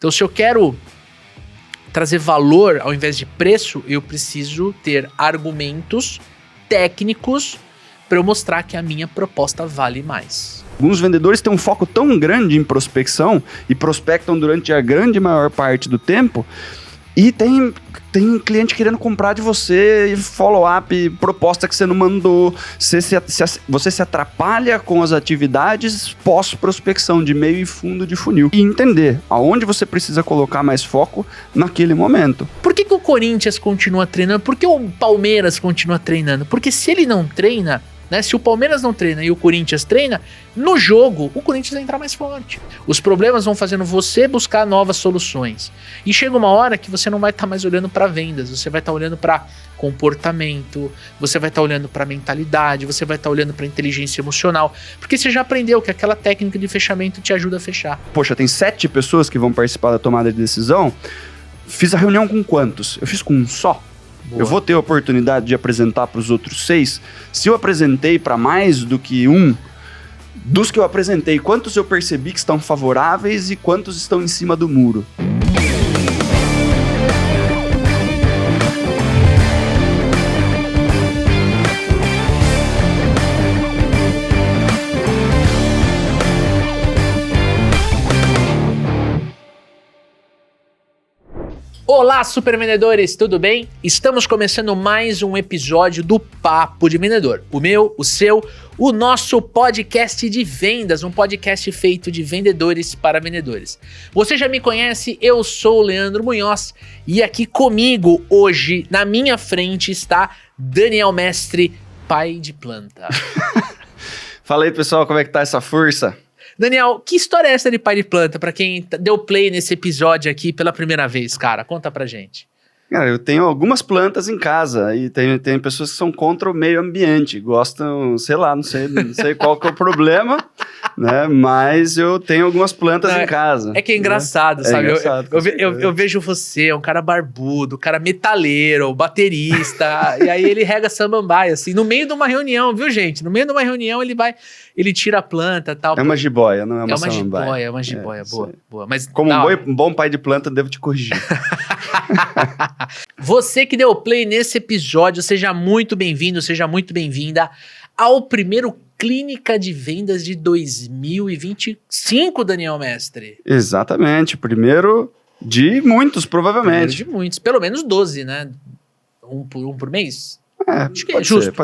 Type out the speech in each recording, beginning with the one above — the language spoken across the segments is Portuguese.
Então, se eu quero trazer valor ao invés de preço, eu preciso ter argumentos técnicos para eu mostrar que a minha proposta vale mais. Alguns vendedores têm um foco tão grande em prospecção e prospectam durante a grande maior parte do tempo, e tem cliente querendo comprar de você, follow-up, proposta que você não mandou. Você se atrapalha com as atividades pós-prospecção de meio e fundo de funil. E entender aonde você precisa colocar mais foco naquele momento. Por que o Corinthians continua treinando? Por que o Palmeiras continua treinando? Porque se ele não treina, né, se o Palmeiras não treina e o Corinthians treina, no jogo o Corinthians vai entrar mais forte. Os problemas vão fazendo você buscar novas soluções. E chega uma hora que você não vai estar mais olhando para vendas, você vai estar olhando para comportamento, você vai estar olhando para mentalidade, você vai estar olhando para inteligência emocional, porque você já aprendeu que aquela técnica de fechamento te ajuda a fechar. Poxa, tem 7 pessoas que vão participar da tomada de decisão. Fiz a reunião com quantos? Eu fiz com um só. Boa. Eu vou ter a oportunidade de apresentar para os outros 6. Se eu apresentei para mais do que um, dos que eu apresentei, quantos eu percebi que estão favoráveis e quantos estão em cima do muro? Olá, super vendedores, tudo bem? Estamos começando mais um episódio do Papo de Vendedor. O meu, o seu, o nosso podcast de vendas, um podcast feito de vendedores para vendedores. Você já me conhece, eu sou o Leandro Munhoz e aqui comigo hoje, na minha frente, está Daniel Mestre, pai de planta. Fala aí, pessoal, como é que tá essa força? Daniel, que história é essa de pai de planta pra quem deu play nesse episódio aqui pela primeira vez, cara? Conta pra gente. Cara, eu tenho algumas plantas em casa e tem pessoas que são contra o meio ambiente, gostam, sei lá, não sei qual que é o problema, né? Mas eu tenho algumas plantas em casa. É que é engraçado, né? Sabe? É engraçado, eu vejo você, é um cara barbudo, um cara metaleiro, baterista, e aí ele rega samambaia, assim, no meio de uma reunião, viu, gente? No meio de uma reunião ele tira a planta e tal. É uma jiboia, não é uma samambaia. É uma jiboia, boa. Mas, como um bom pai de planta, devo te corrigir. Você que deu play nesse episódio, seja muito bem-vindo, seja muito bem-vinda ao primeiro Clínica de Vendas de 2025, Daniel Mestre. Exatamente, primeiro de muitos, provavelmente. Primeiro de muitos, pelo menos 12, né? Um por mês? Acho que é justo.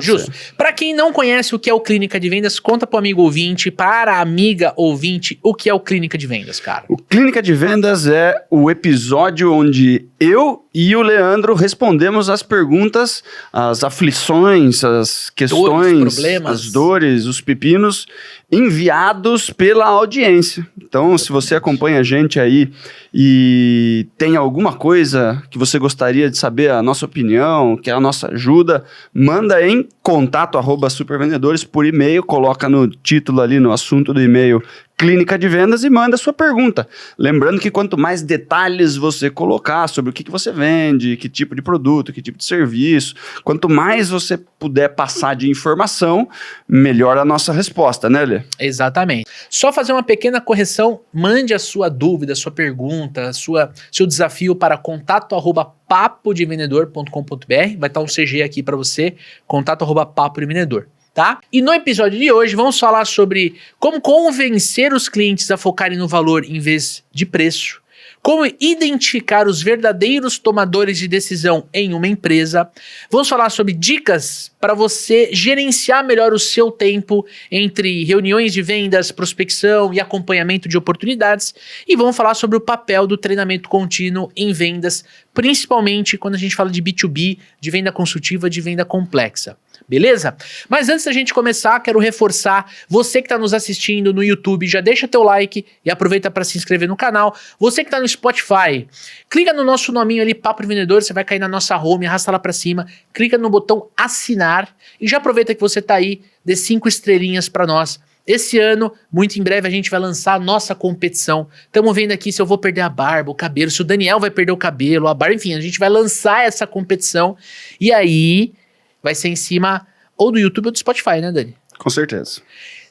Para quem não conhece o que é o Clínica de Vendas, conta pro amigo ouvinte, para a amiga ouvinte, o que é o Clínica de Vendas, cara. O Clínica de Vendas é o episódio onde eu e o Leandro respondemos as perguntas, as aflições, as questões, problemas, as dores, os pepinos enviados pela audiência. Então, se você acompanha a gente aí e tem alguma coisa que você gostaria de saber a nossa opinião, que é a nossa ajuda, manda em contato@supervendedores por e-mail, coloca no título ali, no assunto do e-mail, Clínica de Vendas, e manda sua pergunta. Lembrando que quanto mais detalhes você colocar sobre o que você vende, que tipo de produto, que tipo de serviço, quanto mais você puder passar de informação, melhor a nossa resposta, né, Lê? Exatamente. Só fazer uma pequena correção, mande a sua dúvida, sua pergunta, seu desafio para contato@papodevendedor.com.br, vai estar um CG aqui para você, contato@papodevendedor. Tá? E no episódio de hoje vamos falar sobre como convencer os clientes a focarem no valor em vez de preço, como identificar os verdadeiros tomadores de decisão em uma empresa. Vamos falar sobre dicas para você gerenciar melhor o seu tempo entre reuniões de vendas, prospecção e acompanhamento de oportunidades. E vamos falar sobre o papel do treinamento contínuo em vendas, principalmente quando a gente fala de B2B, de venda consultiva, de venda complexa. Beleza? Mas antes da gente começar, quero reforçar, você que está nos assistindo no YouTube, já deixa teu like e aproveita para se inscrever no canal. Você que está no Spotify, clica no nosso nominho ali, Papo de Vendedor, você vai cair na nossa home, arrasta lá para cima, clica no botão assinar e já aproveita que você está aí, dê 5 estrelinhas para nós. Esse ano, muito em breve, a gente vai lançar a nossa competição. Estamos vendo aqui se eu vou perder a barba, o cabelo, se o Daniel vai perder o cabelo, a barba, enfim, a gente vai lançar essa competição e aí vai ser em cima ou do YouTube ou do Spotify, né, Dani? Com certeza.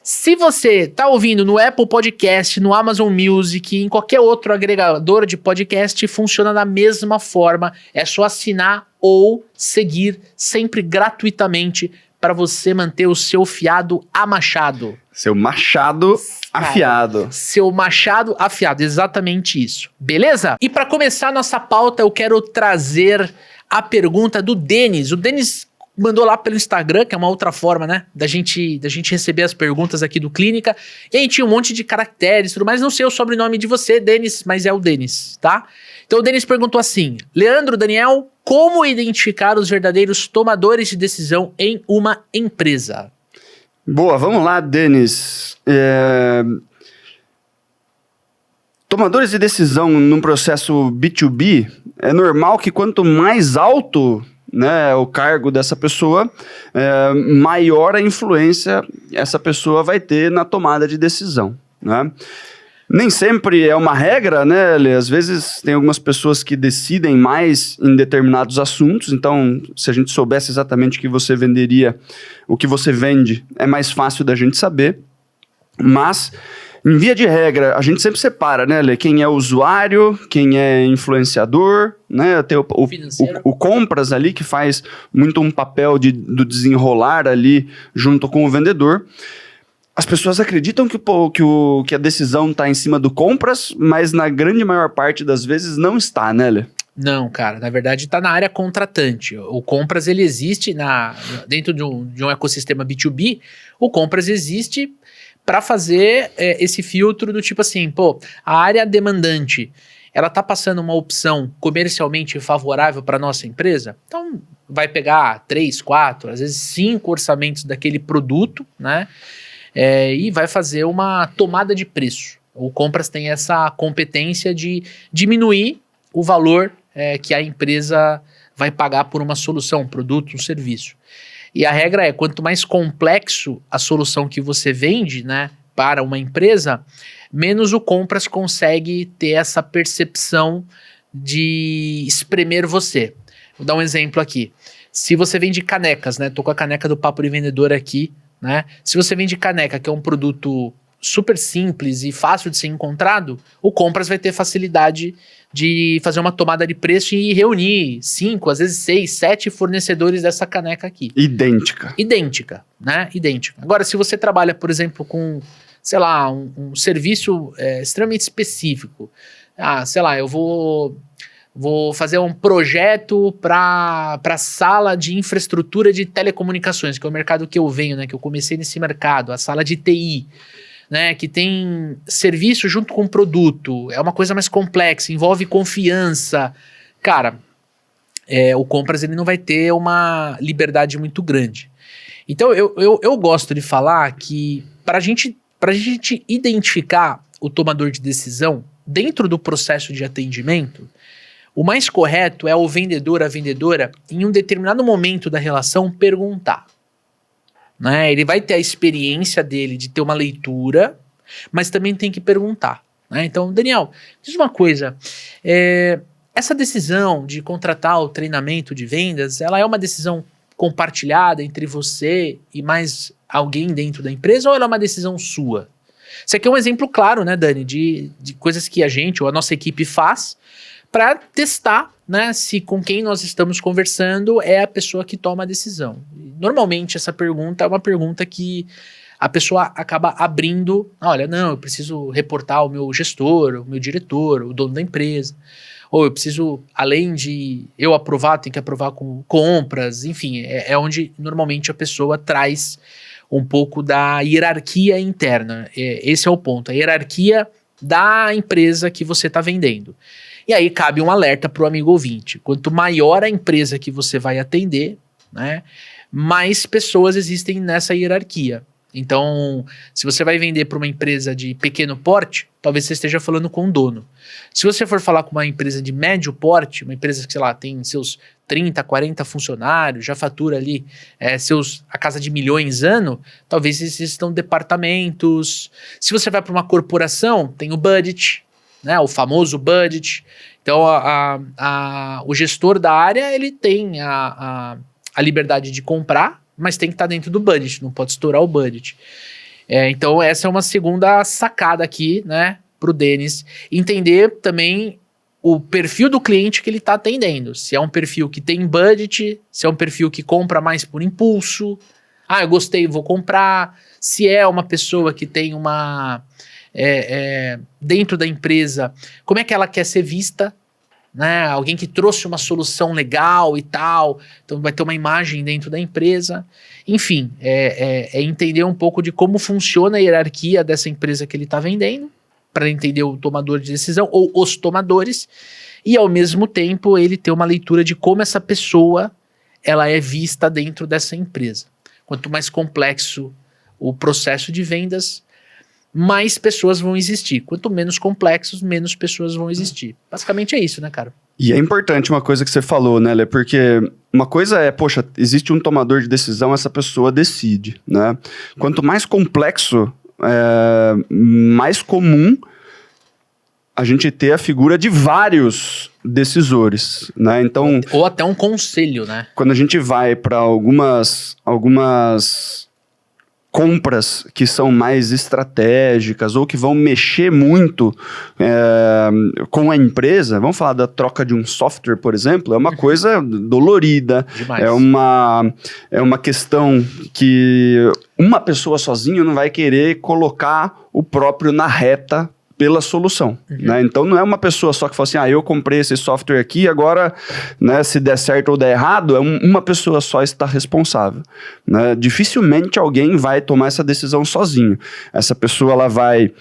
Se você tá ouvindo no Apple Podcast, no Amazon Music, em qualquer outro agregador de podcast, funciona da mesma forma. É só assinar ou seguir sempre gratuitamente para você manter o seu fiado amachado. Seu machado afiado. Seu machado afiado, exatamente isso. Beleza? E para começar a nossa pauta, eu quero trazer a pergunta do Denis. O Denis mandou lá pelo Instagram, que é uma outra forma, né, da gente receber as perguntas aqui do Clínica. E aí tinha um monte de caracteres e tudo mais. Não sei o sobrenome de você, Denis, mas é o Denis, tá? Então o Denis perguntou assim: Leandro, Daniel, como identificar os verdadeiros tomadores de decisão em uma empresa? Boa, vamos lá, Denis. Tomadores de decisão num processo B2B, é normal que quanto mais alto, né, o cargo dessa pessoa, maior a influência essa pessoa vai ter na tomada de decisão, né? Nem sempre é uma regra, né, Lê? Às vezes tem algumas pessoas que decidem mais em determinados assuntos, então se a gente soubesse exatamente o que você venderia, o que você vende, é mais fácil da gente saber, mas em via de regra, a gente sempre separa, né, Lê? Quem é usuário, quem é influenciador, né? Tem o compras ali, que faz muito um papel do desenrolar ali junto com o vendedor. As pessoas acreditam que a decisão está em cima do compras, mas na grande maior parte das vezes não está, né, Lê? Não, cara, na verdade está na área contratante. O compras, ele existe dentro de um ecossistema B2B, o compras existe para fazer esse filtro do tipo assim, pô, a área demandante, ela tá passando uma opção comercialmente favorável para nossa empresa? Então vai pegar 3, 4, às vezes 5 orçamentos daquele produto, né? E vai fazer uma tomada de preço. O compras tem essa competência de diminuir o valor que a empresa vai pagar por uma solução, um produto, um serviço. E a regra é, quanto mais complexo a solução que você vende, né, para uma empresa, menos o compras consegue ter essa percepção de espremer você. Vou dar um exemplo aqui. Se você vende canecas, né, tô com a caneca do Papo de Vendedor aqui, né, se você vende caneca, que é um produto super simples e fácil de ser encontrado, o compras vai ter facilidade de fazer uma tomada de preço e reunir 5, às vezes 6, 7 fornecedores dessa caneca aqui. Idêntica, né? Idêntica. Agora, se você trabalha, por exemplo, com, sei lá, um serviço extremamente específico, sei lá, eu vou fazer um projeto para a sala de infraestrutura de telecomunicações, que é o mercado que eu venho, né? Que eu comecei nesse mercado, a sala de TI. Né, que tem serviço junto com produto, é uma coisa mais complexa, envolve confiança. Cara, o compras ele não vai ter uma liberdade muito grande. Então eu gosto de falar que pra gente identificar o tomador de decisão dentro do processo de atendimento, o mais correto é o vendedor, a vendedora, em um determinado momento da relação, perguntar. Né? Ele vai ter a experiência dele de ter uma leitura, mas também tem que perguntar. Né? Então, Daniel, diz uma coisa, essa decisão de contratar o treinamento de vendas, ela é uma decisão compartilhada entre você e mais alguém dentro da empresa, ou ela é uma decisão sua? Isso aqui é um exemplo claro, né, Dani, de coisas que a gente ou a nossa equipe faz para testar, né, se com quem nós estamos conversando é a pessoa que toma a decisão. Normalmente essa pergunta é uma pergunta que a pessoa acaba abrindo, olha, não, eu preciso reportar ao meu gestor, o meu diretor, o dono da empresa, ou eu preciso, além de eu aprovar, tem que aprovar com compras, enfim, é onde normalmente a pessoa traz um pouco da hierarquia interna. Esse é o ponto, a hierarquia da empresa que você está vendendo. E aí cabe um alerta para o amigo ouvinte. Quanto maior a empresa que você vai atender, né, mais pessoas existem nessa hierarquia. Então, se você vai vender para uma empresa de pequeno porte, talvez você esteja falando com o dono. Se você for falar com uma empresa de médio porte, uma empresa que, sei lá, tem seus 30, 40 funcionários, já fatura ali a casa de milhões ano, talvez existam departamentos. Se você vai para uma corporação, tem o budget, né, o famoso budget. Então, o gestor da área, ele tem a liberdade de comprar, mas tem que estar dentro do budget, não pode estourar o budget. Então essa é uma segunda sacada aqui, né, pro Denis. Entender também o perfil do cliente que ele está atendendo. Se é um perfil que tem budget, se é um perfil que compra mais por impulso. Ah, eu gostei, vou comprar. Se é uma pessoa que tem uma... dentro da empresa, como é que ela quer ser vista? Né? Alguém que trouxe uma solução legal e tal. Então vai ter uma imagem dentro da empresa. Enfim, é entender um pouco de como funciona a hierarquia dessa empresa que ele está vendendo, para entender o tomador de decisão ou os tomadores, e ao mesmo tempo ele ter uma leitura de como essa pessoa ela é vista dentro dessa empresa. Quanto mais complexo o processo de vendas, mais pessoas vão existir. Quanto menos complexos, menos pessoas vão existir. Basicamente é isso, né, cara? E é importante uma coisa que você falou, né, Lê? Porque uma coisa é, poxa, existe um tomador de decisão, essa pessoa decide, né? Quanto mais complexo, mais comum a gente ter a figura de vários decisores, né? Então, ou até um conselho, né? Quando a gente vai para algumas compras que são mais estratégicas ou que vão mexer muito com a empresa, vamos falar da troca de um software, por exemplo, é uma coisa dolorida. Demais. É uma questão que uma pessoa sozinha não vai querer colocar o próprio na reta pela solução, né? Então não é uma pessoa só que fala assim, eu comprei esse software aqui, agora, né, se der certo ou der errado, uma pessoa só está responsável, né? Dificilmente alguém vai tomar essa decisão sozinho. Essa pessoa, ela vai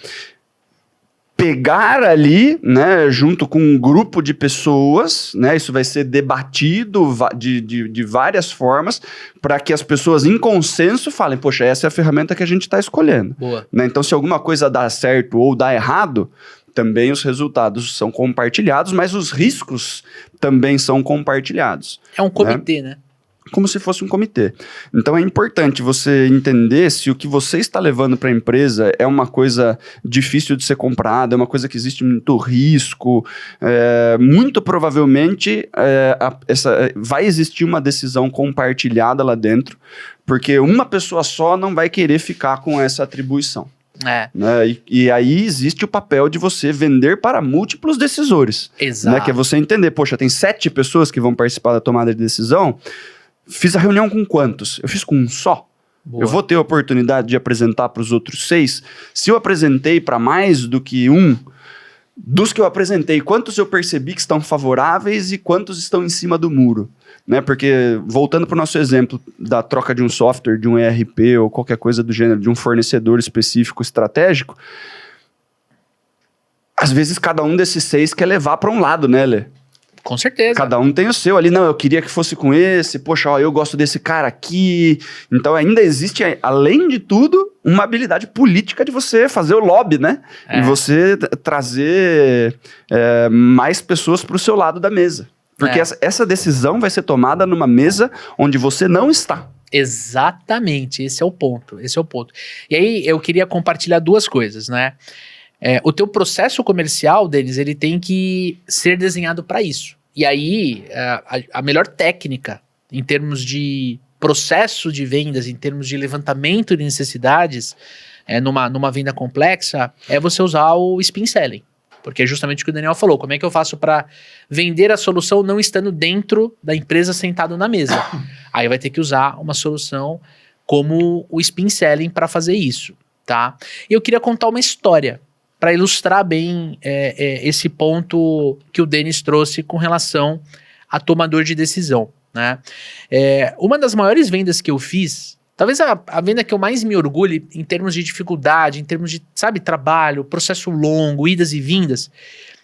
pegar ali, né, junto com um grupo de pessoas, né, isso vai ser debatido de várias formas para que as pessoas em consenso falem, poxa, essa é a ferramenta que a gente está escolhendo. Boa. Né? Então, se alguma coisa dá certo ou dá errado, também os resultados são compartilhados, mas os riscos também são compartilhados. É um comitê, né? Como se fosse um comitê. Então é importante você entender se o que você está levando para a empresa é uma coisa difícil de ser comprada, é uma coisa que existe muito risco. Muito provavelmente vai existir uma decisão compartilhada lá dentro, porque uma pessoa só não vai querer ficar com essa atribuição. Né? E aí existe o papel de você vender para múltiplos decisores. Exato. Né? Que é você entender, poxa, tem 7 pessoas que vão participar da tomada de decisão. Fiz a reunião com quantos? Eu fiz com um só. Boa. Eu vou ter a oportunidade de apresentar para os outros 6. Se eu apresentei para mais do que um, dos que eu apresentei, quantos eu percebi que estão favoráveis e quantos estão em cima do muro? Né? Porque, voltando para o nosso exemplo da troca de um software, de um ERP ou qualquer coisa do gênero, de um fornecedor específico estratégico, às vezes cada um desses 6 quer levar para um lado, né, Lê? Com certeza. Cada um tem o seu ali. Não, eu queria que fosse com esse. Poxa, eu gosto desse cara aqui. Então ainda existe, além de tudo, uma habilidade política de você fazer o lobby, né? E você trazer mais pessoas para o seu lado da mesa. Porque essa decisão vai ser tomada numa mesa onde você não está. Exatamente. Esse é o ponto. E aí eu queria compartilhar 2 coisas, né? O teu processo comercial, Denis, ele tem que ser desenhado para isso. E aí, a melhor técnica em termos de processo de vendas, em termos de levantamento de necessidades, numa venda complexa, é você usar o spin selling. Porque é justamente o que o Daniel falou. Como é que eu faço para vender a solução não estando dentro da empresa sentado na mesa? Aí vai ter que usar uma solução como o spin selling para fazer isso, tá? E eu queria contar uma história para ilustrar bem esse ponto que o Denis trouxe com relação a tomador de decisão, né? Uma das maiores vendas que eu fiz, talvez a venda que eu mais me orgulhe em termos de dificuldade, em termos de, trabalho, processo longo, idas e vindas,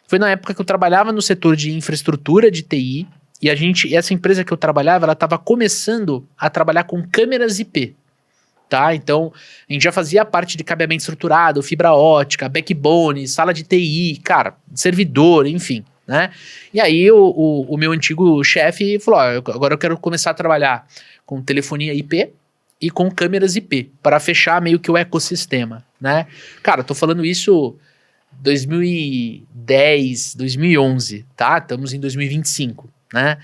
foi na época que eu trabalhava no setor de infraestrutura de TI, e essa empresa que eu trabalhava, ela estava começando a trabalhar com câmeras IP. Tá? Então, a gente já fazia parte de cabeamento estruturado, fibra ótica, backbone, sala de TI, cara, servidor, enfim, né? E aí o meu antigo chefe falou, agora eu quero começar a trabalhar com telefonia IP e com câmeras IP, para fechar meio que o ecossistema, né? Cara, eu tô falando isso 2010, 2011, tá? Estamos em 2025, né?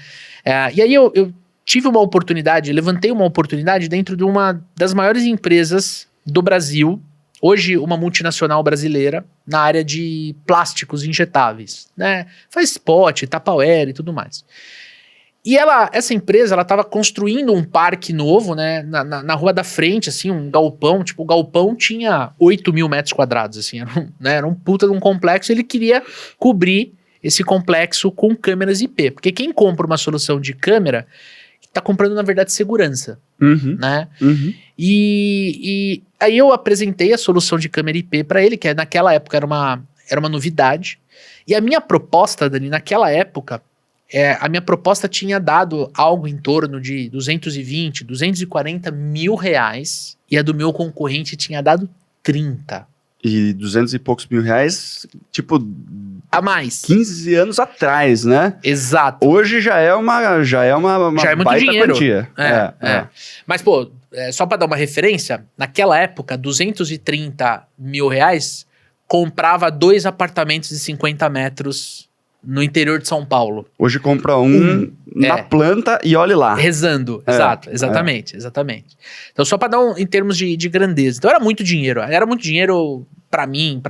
E aí eu tive uma oportunidade, levantei uma oportunidade dentro de uma das maiores empresas do Brasil, hoje uma multinacional brasileira na área de plásticos injetáveis, né? Faz spot, Tupperware e tudo mais. E essa empresa, ela estava construindo um parque novo, né? Na rua da frente, assim, um galpão. Tipo, o galpão tinha 8 mil metros quadrados, assim. Era um puta de um complexo. Ele queria cobrir esse complexo com câmeras IP. Porque quem compra uma solução de câmera está comprando, na verdade, segurança, né? E aí eu apresentei a solução de câmera IP para ele, que naquela época era uma novidade. E a minha proposta, Dani, naquela época, a minha proposta tinha dado algo em torno de 220, 240 mil reais, e a do meu concorrente tinha dado 30. E 200 e poucos mil reais, tipo... A mais. 15 anos atrás, né? Exato. Hoje já é uma Já é muito baita dinheiro. quantia. Mas, pô, só para dar uma referência, naquela época, 230 mil reais comprava 2 apartamentos de 50 metros no interior de São Paulo. Hoje compra na planta e olhe lá. Rezando, exatamente. Então, só para dar em termos de grandeza. Então, era muito dinheiro para mim,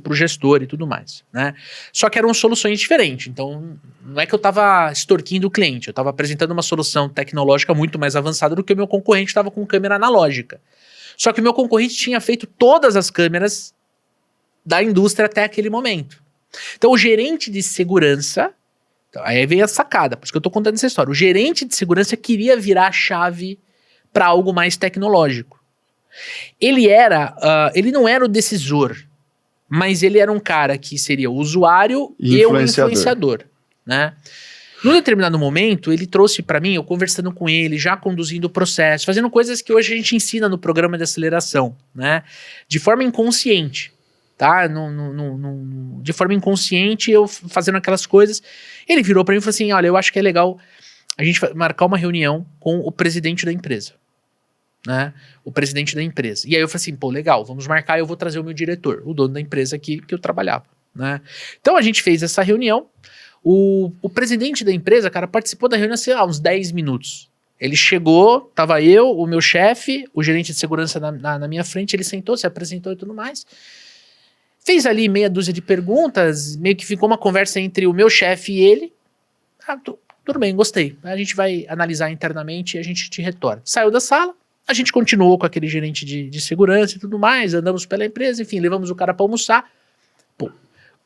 pro gestor e tudo mais, né? Só que eram soluções diferentes. Então, não é que eu estava extorquindo o cliente, eu estava apresentando uma solução tecnológica muito mais avançada do que o meu concorrente estava com câmera analógica. Só que o meu concorrente tinha feito todas as câmeras da indústria até aquele momento. Então, o gerente de segurança, aí vem a sacada, por isso que eu tô contando essa história. O gerente de segurança queria virar a chave para algo mais tecnológico. Ele não era o decisor, mas ele era um cara que seria o usuário e o influenciador, né? Num determinado momento, ele trouxe para mim, eu conversando com ele, já conduzindo o processo, fazendo coisas que hoje a gente ensina no programa de aceleração, né? De forma inconsciente. Tá? De forma inconsciente, eu fazendo aquelas coisas. Ele virou pra mim e falou assim: olha, eu acho que é legal a gente marcar uma reunião com o presidente da empresa, né? O presidente da empresa. E aí eu falei assim: pô, legal, vamos marcar, eu vou trazer o meu diretor, o dono da empresa aqui que eu trabalhava, né? Então a gente fez essa reunião. O presidente da empresa, cara, participou da reunião, sei lá, uns 10 minutos. Ele chegou, tava eu, o meu chefe, o gerente de segurança na minha frente, ele sentou, se apresentou e tudo mais. Fez ali meia dúzia de perguntas, meio que ficou uma conversa entre o meu chefe e ele. Tudo bem, gostei. A gente vai analisar internamente e a gente te retorna. Saiu da sala, a gente continuou com aquele gerente de segurança e tudo mais, andamos pela empresa, enfim, levamos o cara para almoçar. Pô,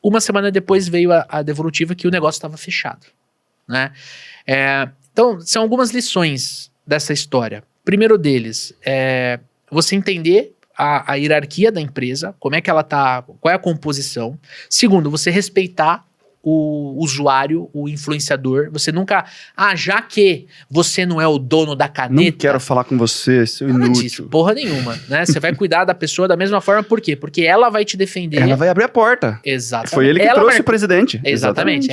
uma semana depois veio a devolutiva que o negócio estava fechado, né? Então, são algumas lições dessa história. Primeiro deles, você entender a hierarquia da empresa, como é que ela tá, qual é a composição. Segundo, você respeitar o usuário, o influenciador. Você nunca, já que você não é o dono da caneta... Não quero falar com você, seu inútil. Disso, porra nenhuma, né? Você vai cuidar da pessoa da mesma forma, por quê? Porque ela vai te defender. Ela vai abrir a porta. Exatamente. Foi ele que trouxe o presidente. Exatamente.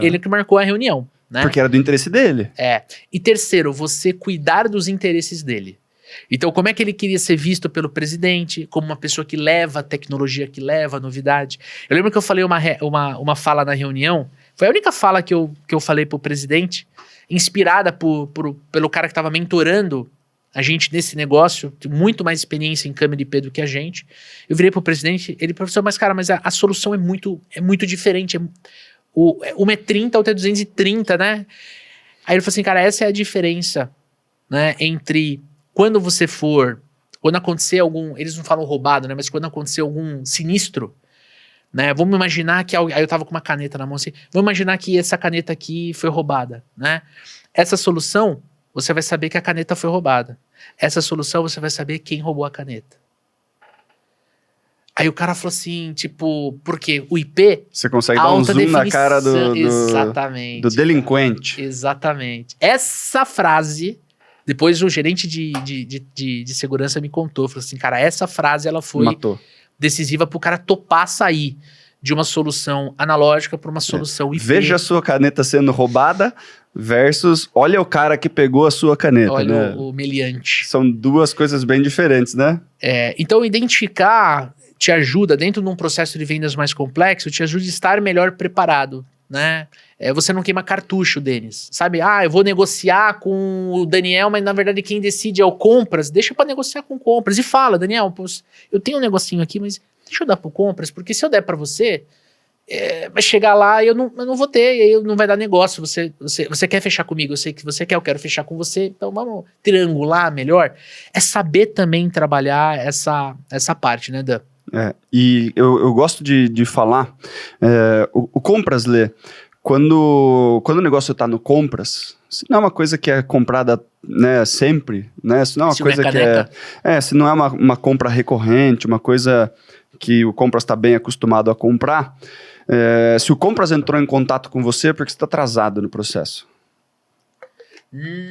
Ele que marcou a reunião, né? Porque era do interesse dele. E terceiro, você cuidar dos interesses dele. Então, como é que ele queria ser visto pelo presidente? Como uma pessoa que leva a tecnologia, que leva a novidade. Eu lembro que eu falei uma fala na reunião, foi a única fala que eu falei pro presidente, inspirada pelo cara que estava mentorando a gente nesse negócio, tem muito mais experiência em câmera IP do que a gente. Eu virei pro presidente, ele, professor, mas cara, a solução é muito diferente. Uma é 30, a outra é 230, né? Aí ele falou assim, cara, essa é a diferença, né, entre... Quando acontecer algum, eles não falam roubado, né? Mas quando acontecer algum sinistro, né? Vamos imaginar que, aí eu tava com uma caneta na mão assim, vamos imaginar que essa caneta aqui foi roubada, né? Essa solução, você vai saber que a caneta foi roubada. Essa solução, você vai saber quem roubou a caneta. Aí o cara falou assim, tipo, porque o IP... Você consegue dar um zoom na cara exatamente, do delinquente. Exatamente. Essa frase... Depois o gerente de segurança me contou, falou assim, cara, essa frase ela foi decisiva pro cara topar sair de uma solução analógica para uma solução IP. Veja a sua caneta sendo roubada versus olha o cara que pegou a sua caneta. Olha, né? o meliante. São duas coisas bem diferentes, né? Então identificar te ajuda, dentro de um processo de vendas mais complexo, te ajuda a estar melhor preparado, né? Você não queima cartucho, Denis. Sabe? Eu vou negociar com o Daniel, mas na verdade quem decide é o compras. Deixa pra negociar com o compras. E fala, Daniel, pô, eu tenho um negocinho aqui, mas deixa eu dar pro compras, porque se eu der pra você, vai chegar lá e eu não vou ter, e aí não vai dar negócio. Você quer fechar comigo, eu sei que você quer, eu quero fechar com você, então vamos triangular melhor. É saber também trabalhar essa parte, né, Dan? E eu gosto de falar, o compras, Lê, quando o negócio está no compras, se não é uma coisa que é comprada, né, sempre, né, se não é uma coisa que se não é uma compra recorrente, uma coisa que o compras está bem acostumado a comprar, se o compras entrou em contato com você é porque você está atrasado no processo.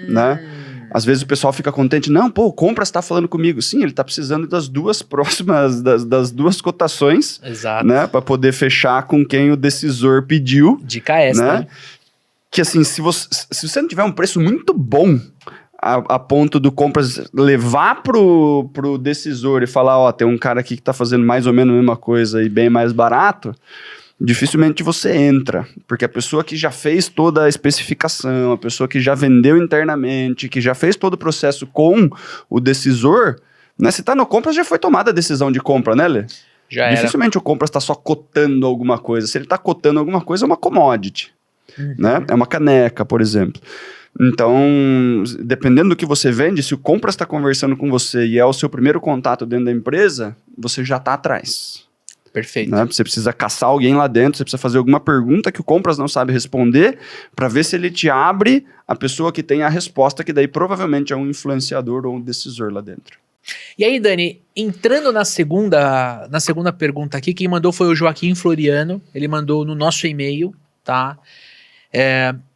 Né? Às vezes o pessoal fica contente, não, pô, o compras está falando comigo. Sim, ele está precisando das duas próximas, das duas cotações, né, para poder fechar com quem o decisor pediu. Dica essa, né? Que assim, se você não tiver um preço muito bom a ponto do compras levar pro decisor e falar, tem um cara aqui que está fazendo mais ou menos a mesma coisa e bem mais barato, dificilmente você entra, porque a pessoa que já fez toda a especificação, a pessoa que já vendeu internamente, que já fez todo o processo com o decisor, né, se está no compras, já foi tomada a decisão de compra, né, Lê? Dificilmente o compras está só cotando alguma coisa. Se ele está cotando alguma coisa, é uma commodity, né? É uma caneca, por exemplo. Então, dependendo do que você vende, se o compras está conversando com você e é o seu primeiro contato dentro da empresa, você já está atrás. Perfeito. Né? Você precisa caçar alguém lá dentro, você precisa fazer alguma pergunta que o compras não sabe responder, para ver se ele te abre a pessoa que tem a resposta, que daí provavelmente é um influenciador ou um decisor lá dentro. E aí, Dani, entrando na segunda pergunta aqui, quem mandou foi o Joaquim Floriano, ele mandou no nosso e-mail, tá?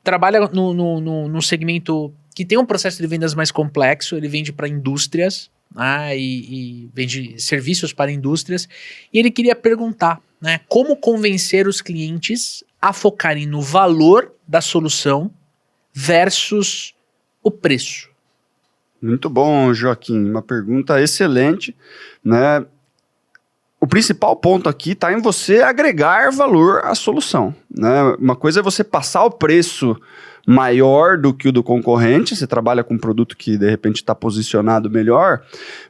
Trabalha no segmento que tem um processo de vendas mais complexo, ele vende para indústrias, e vende serviços para indústrias, e ele queria perguntar, né, como convencer os clientes a focarem no valor da solução versus o preço. Muito bom, Joaquim, uma pergunta excelente, né? O principal ponto aqui está em você agregar valor à solução, né? Uma coisa é você passar o preço maior do que o do concorrente, você trabalha com um produto que de repente está posicionado melhor,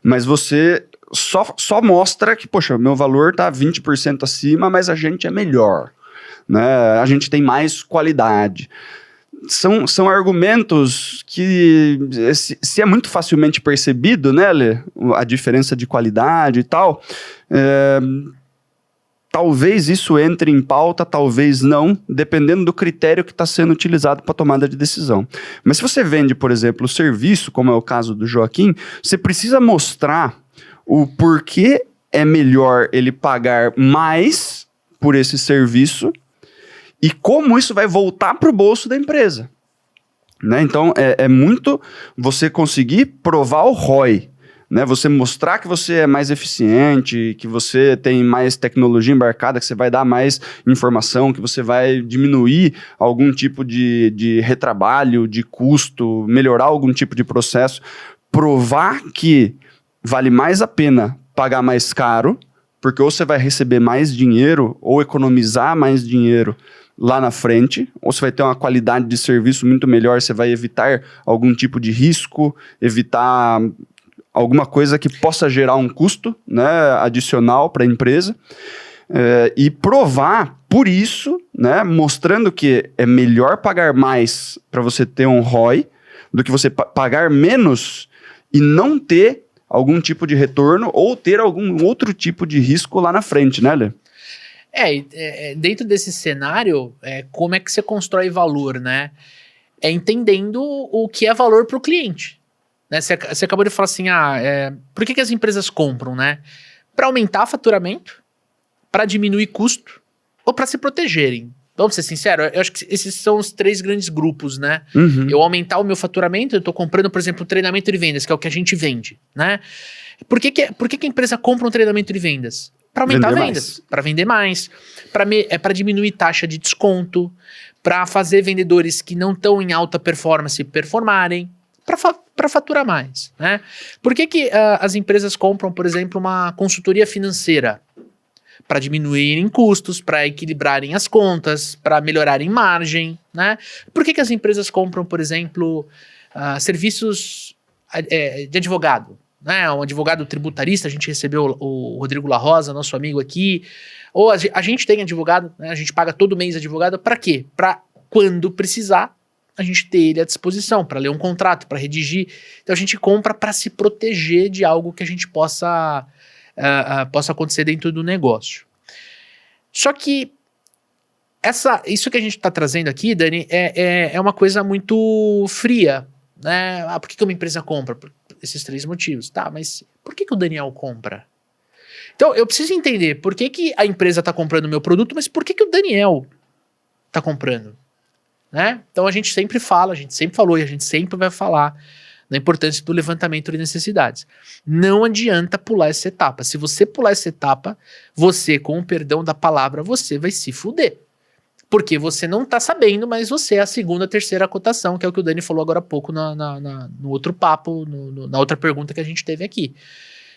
mas você só mostra que, poxa, meu valor está 20% acima, mas a gente é melhor, né? A gente tem mais qualidade. São argumentos que, se é muito facilmente percebido, né, Lê, a diferença de qualidade e tal, talvez isso entre em pauta, talvez não, dependendo do critério que está sendo utilizado para tomada de decisão. Mas se você vende, por exemplo, o serviço, como é o caso do Joaquim, você precisa mostrar o porquê é melhor ele pagar mais por esse serviço e como isso vai voltar para o bolso da empresa. Né? Então, é muito você conseguir provar o ROI. Né? Você mostrar que você é mais eficiente, que você tem mais tecnologia embarcada, que você vai dar mais informação, que você vai diminuir algum tipo de retrabalho, de custo, melhorar algum tipo de processo. Provar que vale mais a pena pagar mais caro, porque ou você vai receber mais dinheiro ou economizar mais dinheiro lá na frente, ou você vai ter uma qualidade de serviço muito melhor, você vai evitar algum tipo de risco, evitar alguma coisa que possa gerar um custo, né, adicional para a empresa, e provar por isso, né, mostrando que é melhor pagar mais para você ter um ROI do que você pagar menos e não ter algum tipo de retorno ou ter algum outro tipo de risco lá na frente, né, Lê? Dentro desse cenário, como é que você constrói valor, né? Entendendo o que é valor para o cliente. Né? Você acabou de falar assim, por que as empresas compram, né? Para aumentar faturamento, para diminuir custo ou para se protegerem. Vamos ser sinceros, eu acho que esses são os 3 grandes grupos, né? Uhum. Eu aumentar o meu faturamento, eu estou comprando, por exemplo, um treinamento de vendas, que é o que a gente vende, né? Por que a empresa compra um treinamento de vendas? Para aumentar vendas, para vender mais, para diminuir taxa de desconto, para fazer vendedores que não estão em alta performance performarem, para faturar mais, né? Por que as empresas compram, por exemplo, uma consultoria financeira? para diminuírem custos, para equilibrarem as contas, para melhorarem margem, né? Por que as empresas compram, por exemplo, serviços de advogado? Né? Um advogado tributarista, a gente recebeu o Rodrigo La Rosa, nosso amigo aqui, ou a gente tem advogado, né? A gente paga todo mês advogado, para quê? Para quando precisar, a gente ter ele à disposição, para ler um contrato, para redigir. Então a gente compra para se proteger de algo que a gente possa acontecer dentro do negócio. Só que isso que a gente está trazendo aqui, Dani, é uma coisa muito fria, né? Por que uma empresa compra? Por esses 3 motivos. Tá, mas por que o Daniel compra? Então, eu preciso entender por que a empresa está comprando o meu produto, mas por que o Daniel está comprando? Né? Então, a gente sempre fala, a gente sempre falou e a gente sempre vai falar da importância do levantamento de necessidades. Não adianta pular essa etapa. Se você pular essa etapa, você, com o perdão da palavra, você vai se fuder. Porque você não tá sabendo, mas você é a segunda, terceira cotação, que é o que o Dani falou agora há pouco no outro papo, na outra pergunta que a gente teve aqui.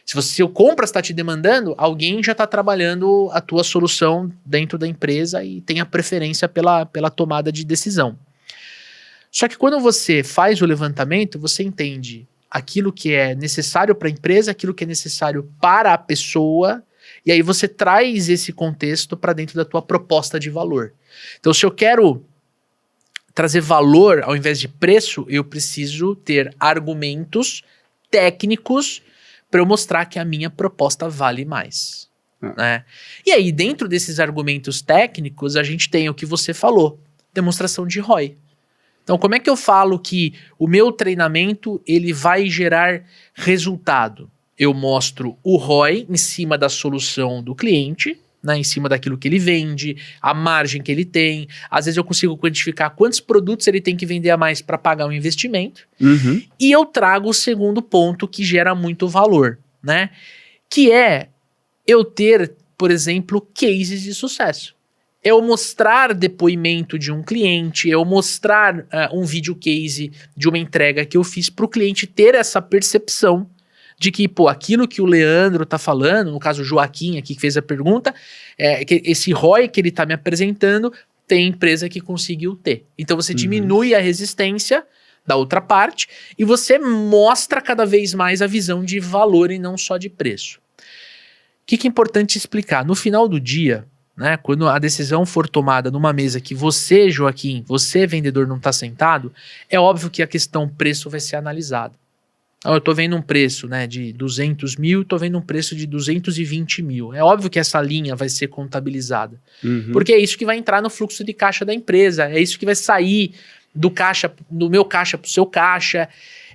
Se o compras está te demandando, alguém já está trabalhando a tua solução dentro da empresa e tem a preferência pela tomada de decisão. Só que quando você faz o levantamento, você entende aquilo que é necessário para a empresa, aquilo que é necessário para a pessoa, e aí você traz esse contexto para dentro da tua proposta de valor. Então, se eu quero trazer valor ao invés de preço, eu preciso ter argumentos técnicos para eu mostrar que a minha proposta vale mais. Né? E aí, dentro desses argumentos técnicos, a gente tem o que você falou, demonstração de ROI. Então, como é que eu falo que o meu treinamento ele vai gerar resultado? Eu mostro o ROI em cima da solução do cliente, né, em cima daquilo que ele vende, a margem que ele tem. Às vezes eu consigo quantificar quantos produtos ele tem que vender a mais para pagar o investimento. Uhum. E eu trago o segundo ponto que gera muito valor, né? Que é eu ter, por exemplo, cases de sucesso. Eu mostrar depoimento de um cliente, eu mostrar um vídeo case de uma entrega que eu fiz para o cliente ter essa percepção de que, pô, aquilo que o Leandro tá falando, no caso o Joaquim aqui que fez a pergunta, que esse ROI que ele tá me apresentando, tem empresa que conseguiu ter. Então você diminui a resistência da outra parte e você mostra cada vez mais a visão de valor e não só de preço. O que é importante explicar? No final do dia, né, quando a decisão for tomada numa mesa que você, Joaquim, você vendedor não está sentado, é óbvio que a questão preço vai ser analisada. Então, eu estou vendo um preço, né, de 200 mil, estou vendo um preço de 220 mil. É óbvio que essa linha vai ser contabilizada. Porque é isso que vai entrar no fluxo de caixa da empresa, é isso que vai sair do meu caixa para o seu caixa,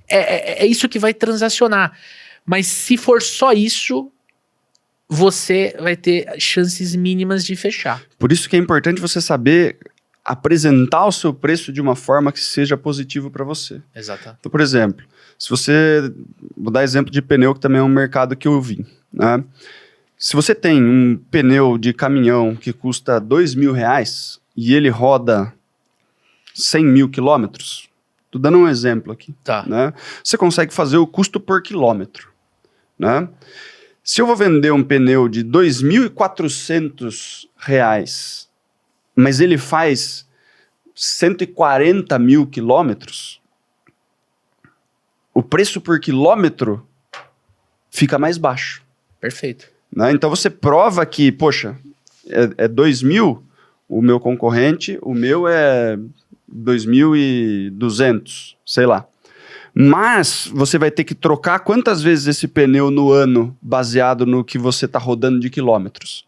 é isso que vai transacionar. Mas se for só isso, você vai ter chances mínimas de fechar. Por isso que é importante você saber apresentar o seu preço de uma forma que seja positivo para você. Exato. Então, por exemplo, se você... Vou dar exemplo de pneu, que também é um mercado que eu vi, né? Se você tem um pneu de caminhão que custa R$2.000 e ele roda 100 mil quilômetros, tô dando um exemplo aqui, tá, né? Você consegue fazer o custo por quilômetro, né? Se eu vou vender um pneu de R$2.400, mas ele faz 140 mil quilômetros, o preço por quilômetro fica mais baixo. Perfeito. Né? Então você prova que, poxa, é 2.000 o meu concorrente, o meu é 2.200, sei lá. Mas você vai ter que trocar quantas vezes esse pneu no ano, baseado no que você está rodando de quilômetros.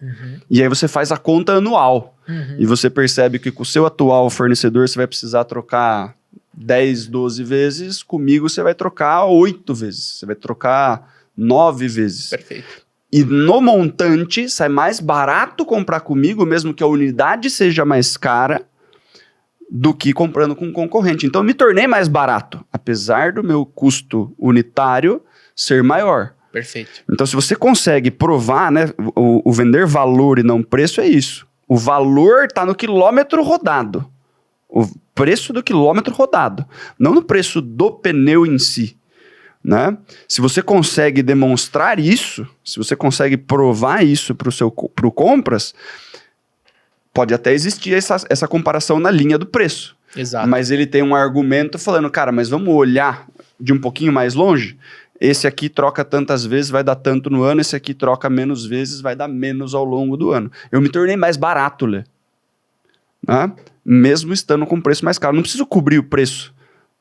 E aí você faz a conta anual. E você percebe que com o seu atual fornecedor você vai precisar trocar 10, 12 vezes, comigo você vai trocar 8 vezes, você vai trocar 9 vezes. Perfeito. E no montante sai mais barato comprar comigo, mesmo que a unidade seja mais cara, do que comprando com um concorrente. Então eu me tornei mais barato, apesar do meu custo unitário ser maior. Perfeito. Então se você consegue provar, né, o vender valor e não preço é isso. O valor está no quilômetro rodado. O preço do quilômetro rodado. Não no preço do pneu em si. né? Se você consegue demonstrar isso, se você consegue provar isso pro compras, pode até existir essa comparação na linha do preço. Exato. Mas ele tem um argumento falando, cara, mas vamos olhar de um pouquinho mais longe? Esse aqui troca tantas vezes, vai dar tanto no ano, esse aqui troca menos vezes, vai dar menos ao longo do ano. Eu me tornei mais barato, Lê. Né? Mesmo estando com preço mais caro. Não preciso cobrir o preço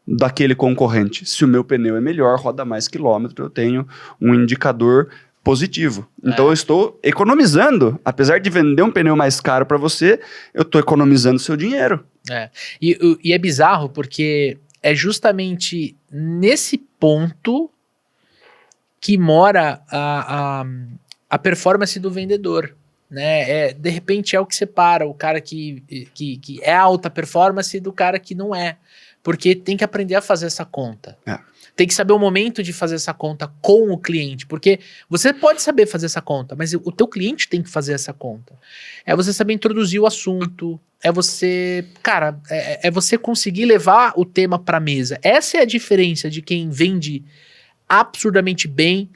daquele concorrente. Se o meu pneu é melhor, roda mais quilômetro, eu tenho um indicador positivo. Então eu estou economizando. Apesar de vender um pneu mais caro para você, eu estou economizando seu dinheiro. E é bizarro porque é justamente nesse ponto que mora a performance do vendedor, né? De repente é o que separa o cara que é alta performance do cara que não é, porque tem que aprender a fazer essa conta. Tem que saber o momento de fazer essa conta com o cliente, porque você pode saber fazer essa conta, mas o teu cliente tem que fazer essa conta. É você saber introduzir o assunto, é você, cara, é você conseguir levar o tema para a mesa. Essa é a diferença de quem vende absurdamente bem,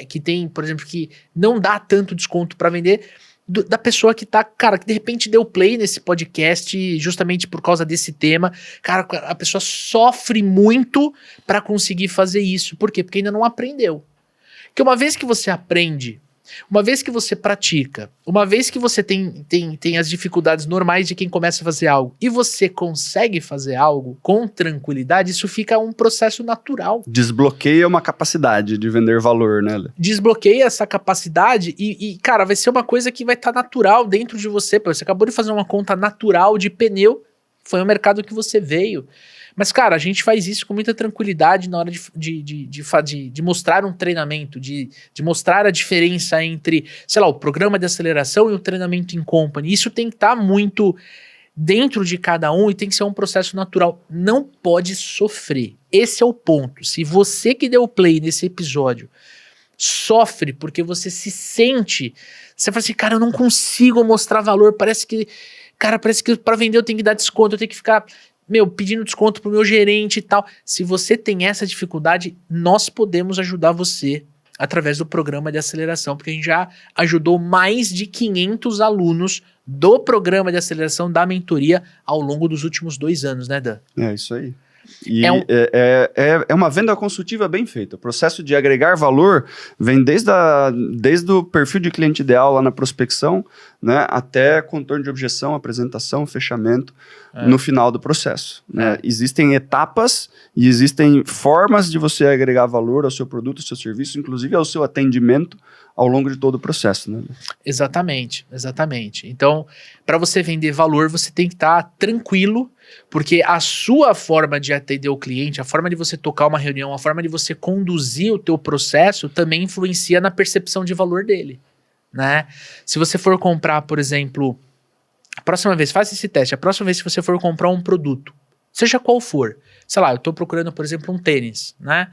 que tem, por exemplo, que não dá tanto desconto para vender, da pessoa que tá, cara, que de repente deu play nesse podcast justamente por causa desse tema. Cara, a pessoa sofre muito para conseguir fazer isso. Por quê? Porque ainda não aprendeu. Porque uma vez que você aprende, uma vez que você pratica, uma vez que você tem as dificuldades normais de quem começa a fazer algo e você consegue fazer algo com tranquilidade, isso fica um processo natural. Desbloqueia uma capacidade de vender valor, né? Desbloqueia essa capacidade e cara, vai ser uma coisa que vai estar natural dentro de você. Você acabou de fazer uma conta natural de pneu, foi o mercado que você veio. Mas, cara, a gente faz isso com muita tranquilidade na hora de mostrar um treinamento, de mostrar a diferença entre, sei lá, o programa de aceleração e o treinamento em company. Isso tem que estar muito dentro de cada um e tem que ser um processo natural. Não pode sofrer. Esse é o ponto. Se você que deu play nesse episódio sofre porque você se sente, você fala assim, cara, eu não consigo mostrar valor, parece que para vender eu tenho que dar desconto, eu tenho que ficar pedindo desconto pro meu gerente e tal. Se você tem essa dificuldade, nós podemos ajudar você através do programa de aceleração, porque a gente já ajudou mais de 500 alunos do programa de aceleração da mentoria ao longo dos últimos 2 anos, né, Dan? É isso aí. E é uma venda consultiva bem feita. O processo de agregar valor vem desde o perfil de cliente ideal lá na prospecção, né, até contorno de objeção, apresentação, fechamento no final do processo. Né? Existem etapas e existem formas de você agregar valor ao seu produto, ao seu serviço, inclusive ao seu atendimento ao longo de todo o processo. Né? Exatamente. Então, para você vender valor, você tem que estar tranquilo, porque a sua forma de atender o cliente, a forma de você tocar uma reunião, a forma de você conduzir o teu processo também influencia na percepção de valor dele, né? Se você for comprar, por exemplo, a próxima vez, faça esse teste, a próxima vez que você for comprar um produto, seja qual for, sei lá, eu estou procurando, por exemplo, um tênis, né?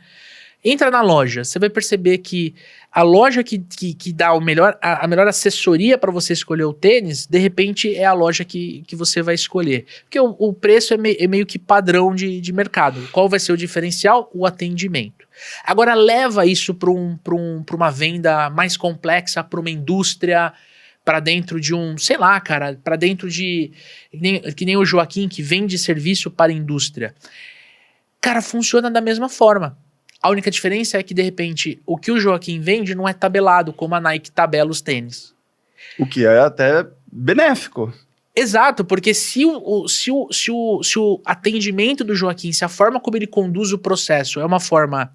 Entra na loja, você vai perceber que a loja que dá a melhor assessoria para você escolher o tênis, de repente é a loja que você vai escolher. Porque o preço é meio que padrão de mercado. Qual vai ser o diferencial? O atendimento. Agora leva isso para uma venda mais complexa, para uma indústria, para dentro de sei lá, cara, para dentro de... Que nem o Joaquim, que vende serviço para a indústria. Cara, funciona da mesma forma. A única diferença é que, de repente, o que o Joaquim vende não é tabelado, como a Nike tabela os tênis. O que é até benéfico. Exato, porque se o atendimento do Joaquim, se a forma como ele conduz o processo é uma forma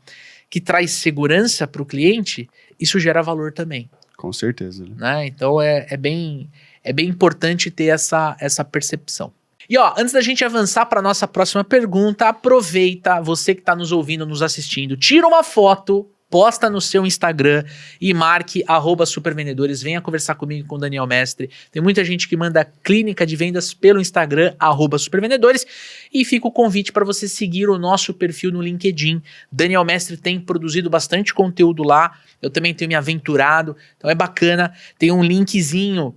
que traz segurança para o cliente, isso gera valor também. Com certeza. Né? Então, é bem importante ter essa percepção. E ó, antes da gente avançar para nossa próxima pergunta, aproveita, você que está nos ouvindo, nos assistindo, tira uma foto, posta no seu Instagram e marque @supervendedores, venha conversar comigo com o Daniel Mestre. Tem muita gente que manda clínica de vendas pelo Instagram, @supervendedores, e fica o convite para você seguir o nosso perfil no LinkedIn. Daniel Mestre tem produzido bastante conteúdo lá, eu também tenho me aventurado, então é bacana, tem um linkzinho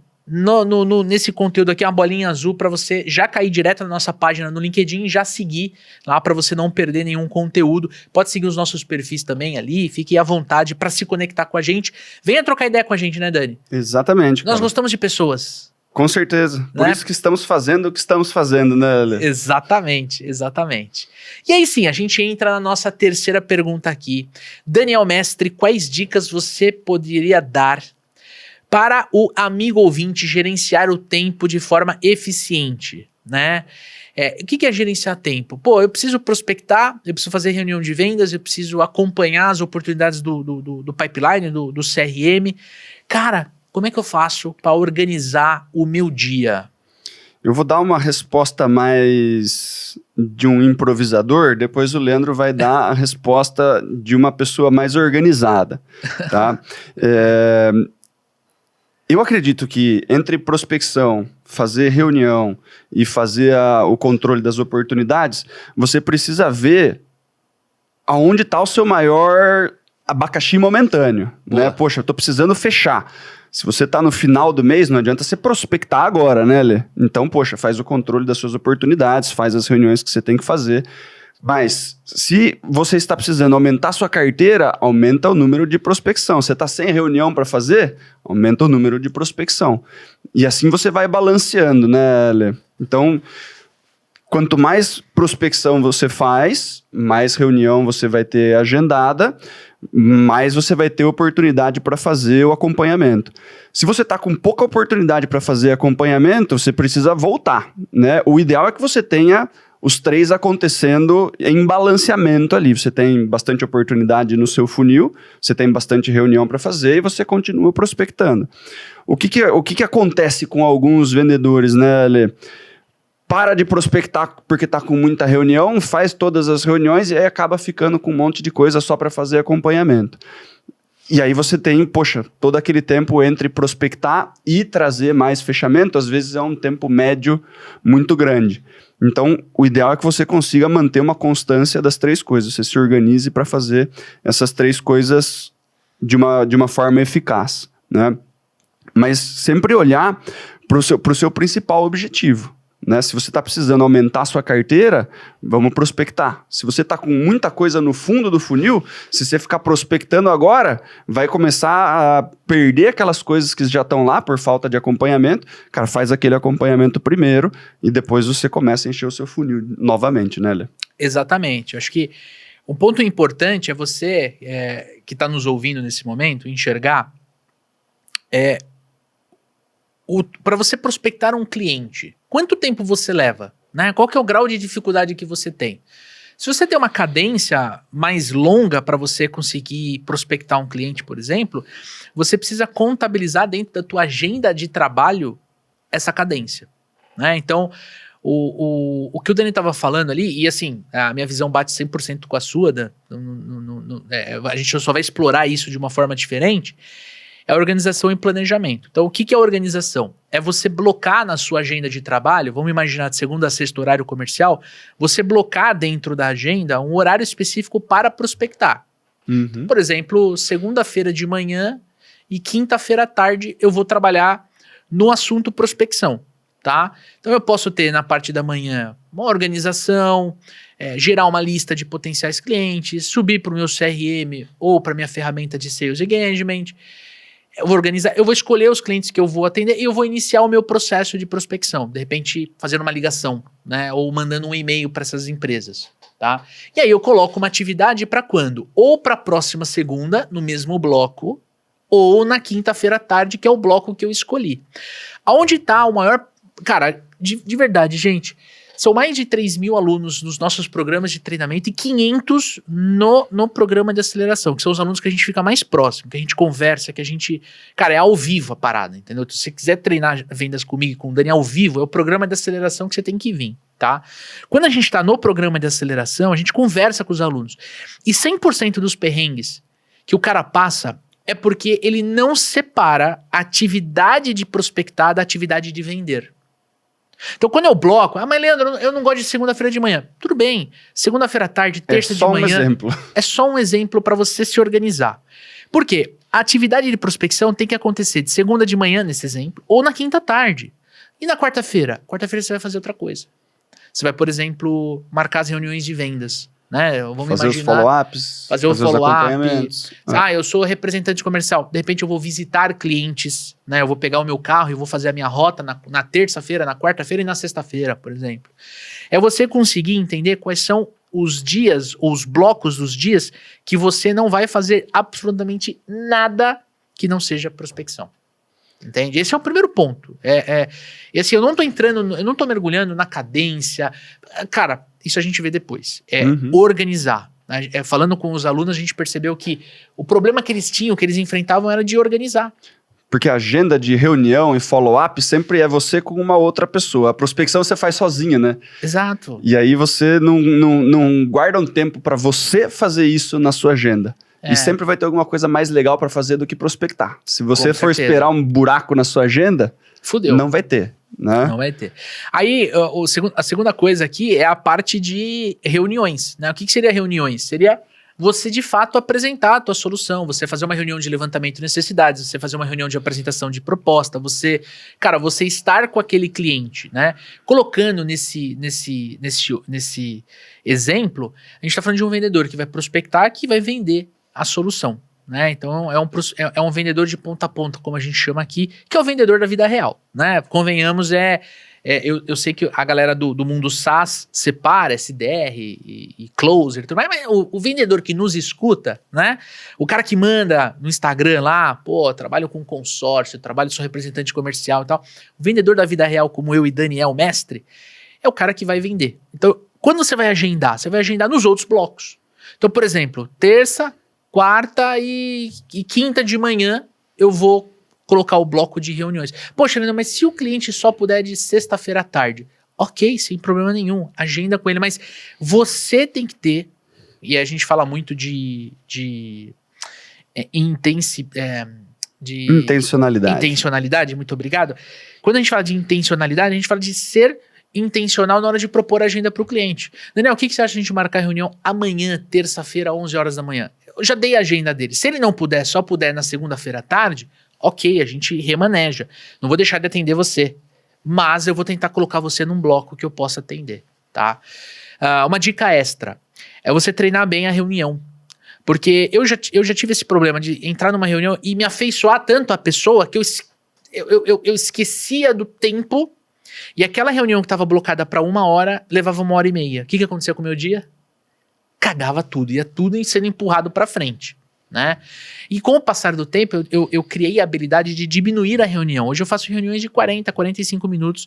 nesse conteúdo aqui, uma bolinha azul para você já cair direto na nossa página no LinkedIn e já seguir lá para você não perder nenhum conteúdo. Pode seguir os nossos perfis também ali, fique à vontade para se conectar com a gente. Venha trocar ideia com a gente, né, Dani? Exatamente. Nós gostamos de pessoas. Com certeza. Por Né? isso que estamos fazendo o que estamos fazendo, né, Lê? Exatamente, exatamente. E aí sim, a gente entra na nossa terceira pergunta aqui. Daniel Mestre, quais dicas você poderia dar para o amigo ouvinte gerenciar o tempo de forma eficiente, né? O que é gerenciar tempo? Pô, eu preciso prospectar, eu preciso fazer reunião de vendas, eu preciso acompanhar as oportunidades do pipeline, do CRM. Cara, como é que eu faço para organizar o meu dia? Eu vou dar uma resposta mais de um improvisador, depois o Leandro vai dar a resposta de uma pessoa mais organizada, tá? Eu acredito que entre prospecção, fazer reunião e fazer o controle das oportunidades, você precisa ver aonde está o seu maior abacaxi momentâneo, né? Poxa, eu estou precisando fechar. Se você está no final do mês, não adianta você prospectar agora, né, Lê? Então, poxa, faz o controle das suas oportunidades, faz as reuniões que você tem que fazer. Mas, se você está precisando aumentar sua carteira, aumenta o número de prospecção. Você está sem reunião para fazer, aumenta o número de prospecção. E assim você vai balanceando, né, Lê? Então, quanto mais prospecção você faz, mais reunião você vai ter agendada, mais você vai ter oportunidade para fazer o acompanhamento. Se você está com pouca oportunidade para fazer acompanhamento, você precisa voltar, né? O ideal é que você tenha os 3 acontecendo em balanceamento ali. Você tem bastante oportunidade no seu funil, você tem bastante reunião para fazer e você continua prospectando. O que acontece com alguns vendedores, né, Lê? Para de prospectar porque está com muita reunião, faz todas as reuniões e aí acaba ficando com um monte de coisa só para fazer acompanhamento. E aí você tem, poxa, todo aquele tempo entre prospectar e trazer mais fechamento, às vezes é um tempo médio muito grande. Então, o ideal é que você consiga manter uma constância das 3 coisas. Você se organize para fazer essas 3 coisas de uma forma eficaz, né? Mas sempre olhar para o seu principal objetivo. Né? Se você está precisando aumentar a sua carteira, vamos prospectar. Se você está com muita coisa no fundo do funil, se você ficar prospectando agora, vai começar a perder aquelas coisas que já estão lá por falta de acompanhamento. Cara, faz aquele acompanhamento primeiro e depois você começa a encher o seu funil novamente, né, Lê? Exatamente. Eu acho que um ponto importante é você, que está nos ouvindo nesse momento, enxergar para você prospectar um cliente, quanto tempo você leva? Né? Qual que é o grau de dificuldade que você tem? Se você tem uma cadência mais longa para você conseguir prospectar um cliente, por exemplo, você precisa contabilizar dentro da tua agenda de trabalho essa cadência. Né? Então, o que o Dani estava falando ali, e assim, a minha visão bate 100% com a sua, a gente só vai explorar isso de uma forma diferente, é organização e planejamento. Então, o que é organização? É você blocar na sua agenda de trabalho, vamos imaginar de segunda a sexta horário comercial, você blocar dentro da agenda um horário específico para prospectar. Uhum. Por exemplo, segunda-feira de manhã e quinta-feira à tarde eu vou trabalhar no assunto prospecção, tá? Então, eu posso ter na parte da manhã uma organização, gerar uma lista de potenciais clientes, subir para o meu CRM ou para minha ferramenta de Sales Engagement. Eu vou organizar, eu vou escolher os clientes que eu vou atender e eu vou iniciar o meu processo de prospecção, de repente fazendo uma ligação, né, ou mandando um e-mail para essas empresas, tá? E aí eu coloco uma atividade para quando? Ou para a próxima segunda, no mesmo bloco, ou na quinta-feira à tarde, que é o bloco que eu escolhi. Aonde está o maior... Cara, de verdade, gente, são mais de 3.000 alunos nos nossos programas de treinamento e 500 no programa de aceleração, que são os alunos que a gente fica mais próximo, que a gente conversa, que a gente... Cara, é ao vivo a parada, entendeu? Se você quiser treinar vendas comigo e com o Dani ao vivo, é o programa de aceleração que você tem que vir, tá? Quando a gente está no programa de aceleração, a gente conversa com os alunos. E 100% dos perrengues que o cara passa é porque ele não separa a atividade de prospectar da atividade de vender. Então, quando eu bloco, mas Leandro, eu não gosto de segunda-feira de manhã. Tudo bem, segunda-feira à tarde, terça de manhã. É só um exemplo. É só um exemplo para você se organizar. Por quê? A atividade de prospecção tem que acontecer de segunda de manhã, nesse exemplo, ou na quinta tarde. E na quarta-feira? Quarta-feira você vai fazer outra coisa. Você vai, por exemplo, marcar as reuniões de vendas. Né? Vamos fazer imaginar, os follow-ups. fazer o os follow-up. acompanhamentos. Eu sou representante comercial. De repente eu vou visitar clientes. Né? Eu vou pegar o meu carro e vou fazer a minha rota na terça-feira, na quarta-feira e na sexta-feira, por exemplo. É você conseguir entender quais são os dias, ou os blocos dos dias, que você não vai fazer absolutamente nada que não seja prospecção. Entende? Esse é o primeiro ponto. E assim, eu não tô mergulhando na cadência. Cara, isso a gente vê depois. Organizar. Falando com os alunos, a gente percebeu que o problema que eles tinham, que eles enfrentavam, era de organizar. Porque a agenda de reunião e follow-up sempre é você com uma outra pessoa. A prospecção você faz sozinho, né? Exato. E aí você não guarda um tempo para você fazer isso na sua agenda. E sempre vai ter alguma coisa mais legal para fazer do que prospectar. Se você for esperar um buraco na sua agenda, fudeu. Não vai ter, né? Não vai ter. Aí, a segunda coisa aqui é a parte de reuniões, né? O que seria reuniões? Seria você, de fato, apresentar a tua solução, você fazer uma reunião de levantamento de necessidades, você fazer uma reunião de apresentação de proposta, você estar com aquele cliente, né? Colocando nesse exemplo, a gente está falando de um vendedor que vai prospectar, que vai vender a solução, né? Então é um vendedor de ponta a ponta, como a gente chama aqui, que é o vendedor da vida real, né? Convenhamos, eu sei que a galera do mundo SaaS separa SDR e closer, tudo mais, mas o vendedor que nos escuta, né? O cara que manda no Instagram lá, pô, trabalho com consórcio, trabalho, sou representante comercial e tal. O vendedor da vida real, como eu e Daniel, mestre, é o cara que vai vender. Então, quando você vai agendar? Você vai agendar nos outros blocos. Então, por exemplo, terça, quarta e quinta de manhã eu vou colocar o bloco de reuniões. Poxa, Leandro, mas se o cliente só puder de sexta-feira à tarde, ok, sem problema nenhum, agenda com ele, mas você tem que ter, e a gente fala muito de intencionalidade, muito obrigado. Quando a gente fala de intencionalidade, a gente fala de ser intencional na hora de propor a agenda para o cliente. Daniel, o que você acha de a gente marcar a reunião amanhã, terça-feira, 11 horas da manhã? Eu já dei a agenda dele. Se ele não puder, só puder na segunda-feira à tarde, ok, a gente remaneja. Não vou deixar de atender você, mas eu vou tentar colocar você num bloco que eu possa atender, tá? Uma dica extra é você treinar bem a reunião. Porque eu já tive esse problema de entrar numa reunião e me afeiçoar tanto à pessoa que eu esquecia do tempo, e aquela reunião que estava blocada para 1 hora levava 1h30. O que acontecia com o meu dia? Cagava tudo, ia tudo sendo empurrado para frente, né? E com o passar do tempo, eu criei a habilidade de diminuir a reunião. Hoje eu faço reuniões de 40, 45 minutos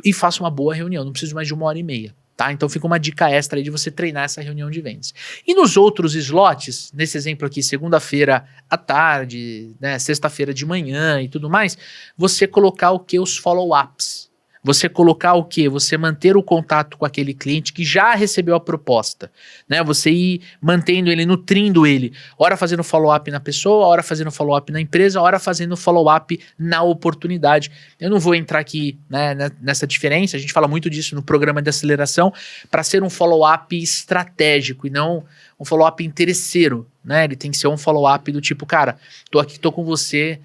e faço uma boa reunião, não preciso mais de 1h30, tá? Então fica uma dica extra aí de você treinar essa reunião de vendas. E nos outros slots, nesse exemplo aqui, segunda-feira à tarde, né, sexta-feira de manhã e tudo mais, você colocar o que? Os follow-ups. Você colocar o quê? Você manter o contato com aquele cliente que já recebeu a proposta, né? Você ir mantendo ele, nutrindo ele. Hora fazendo follow-up na pessoa, hora fazendo follow-up na empresa, hora fazendo follow-up na oportunidade. Eu não vou entrar aqui, né, nessa diferença, a gente fala muito disso no programa de aceleração, para ser um follow-up estratégico e não um follow-up interesseiro, né? Ele tem que ser um follow-up do tipo, cara, tô aqui, tô com você,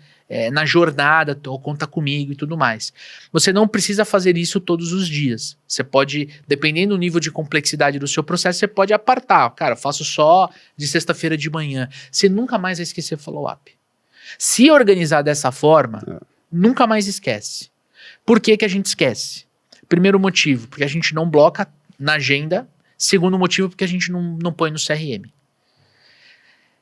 na jornada, conta comigo e tudo mais. Você não precisa fazer isso todos os dias. Você pode, dependendo do nível de complexidade do seu processo, você pode apartar. Cara, faço só de sexta-feira de manhã. Você nunca mais vai esquecer follow-up. Se organizar dessa forma, nunca mais esquece. Por que a gente esquece? Primeiro motivo, porque a gente não bloca na agenda. Segundo motivo, porque a gente não põe no CRM.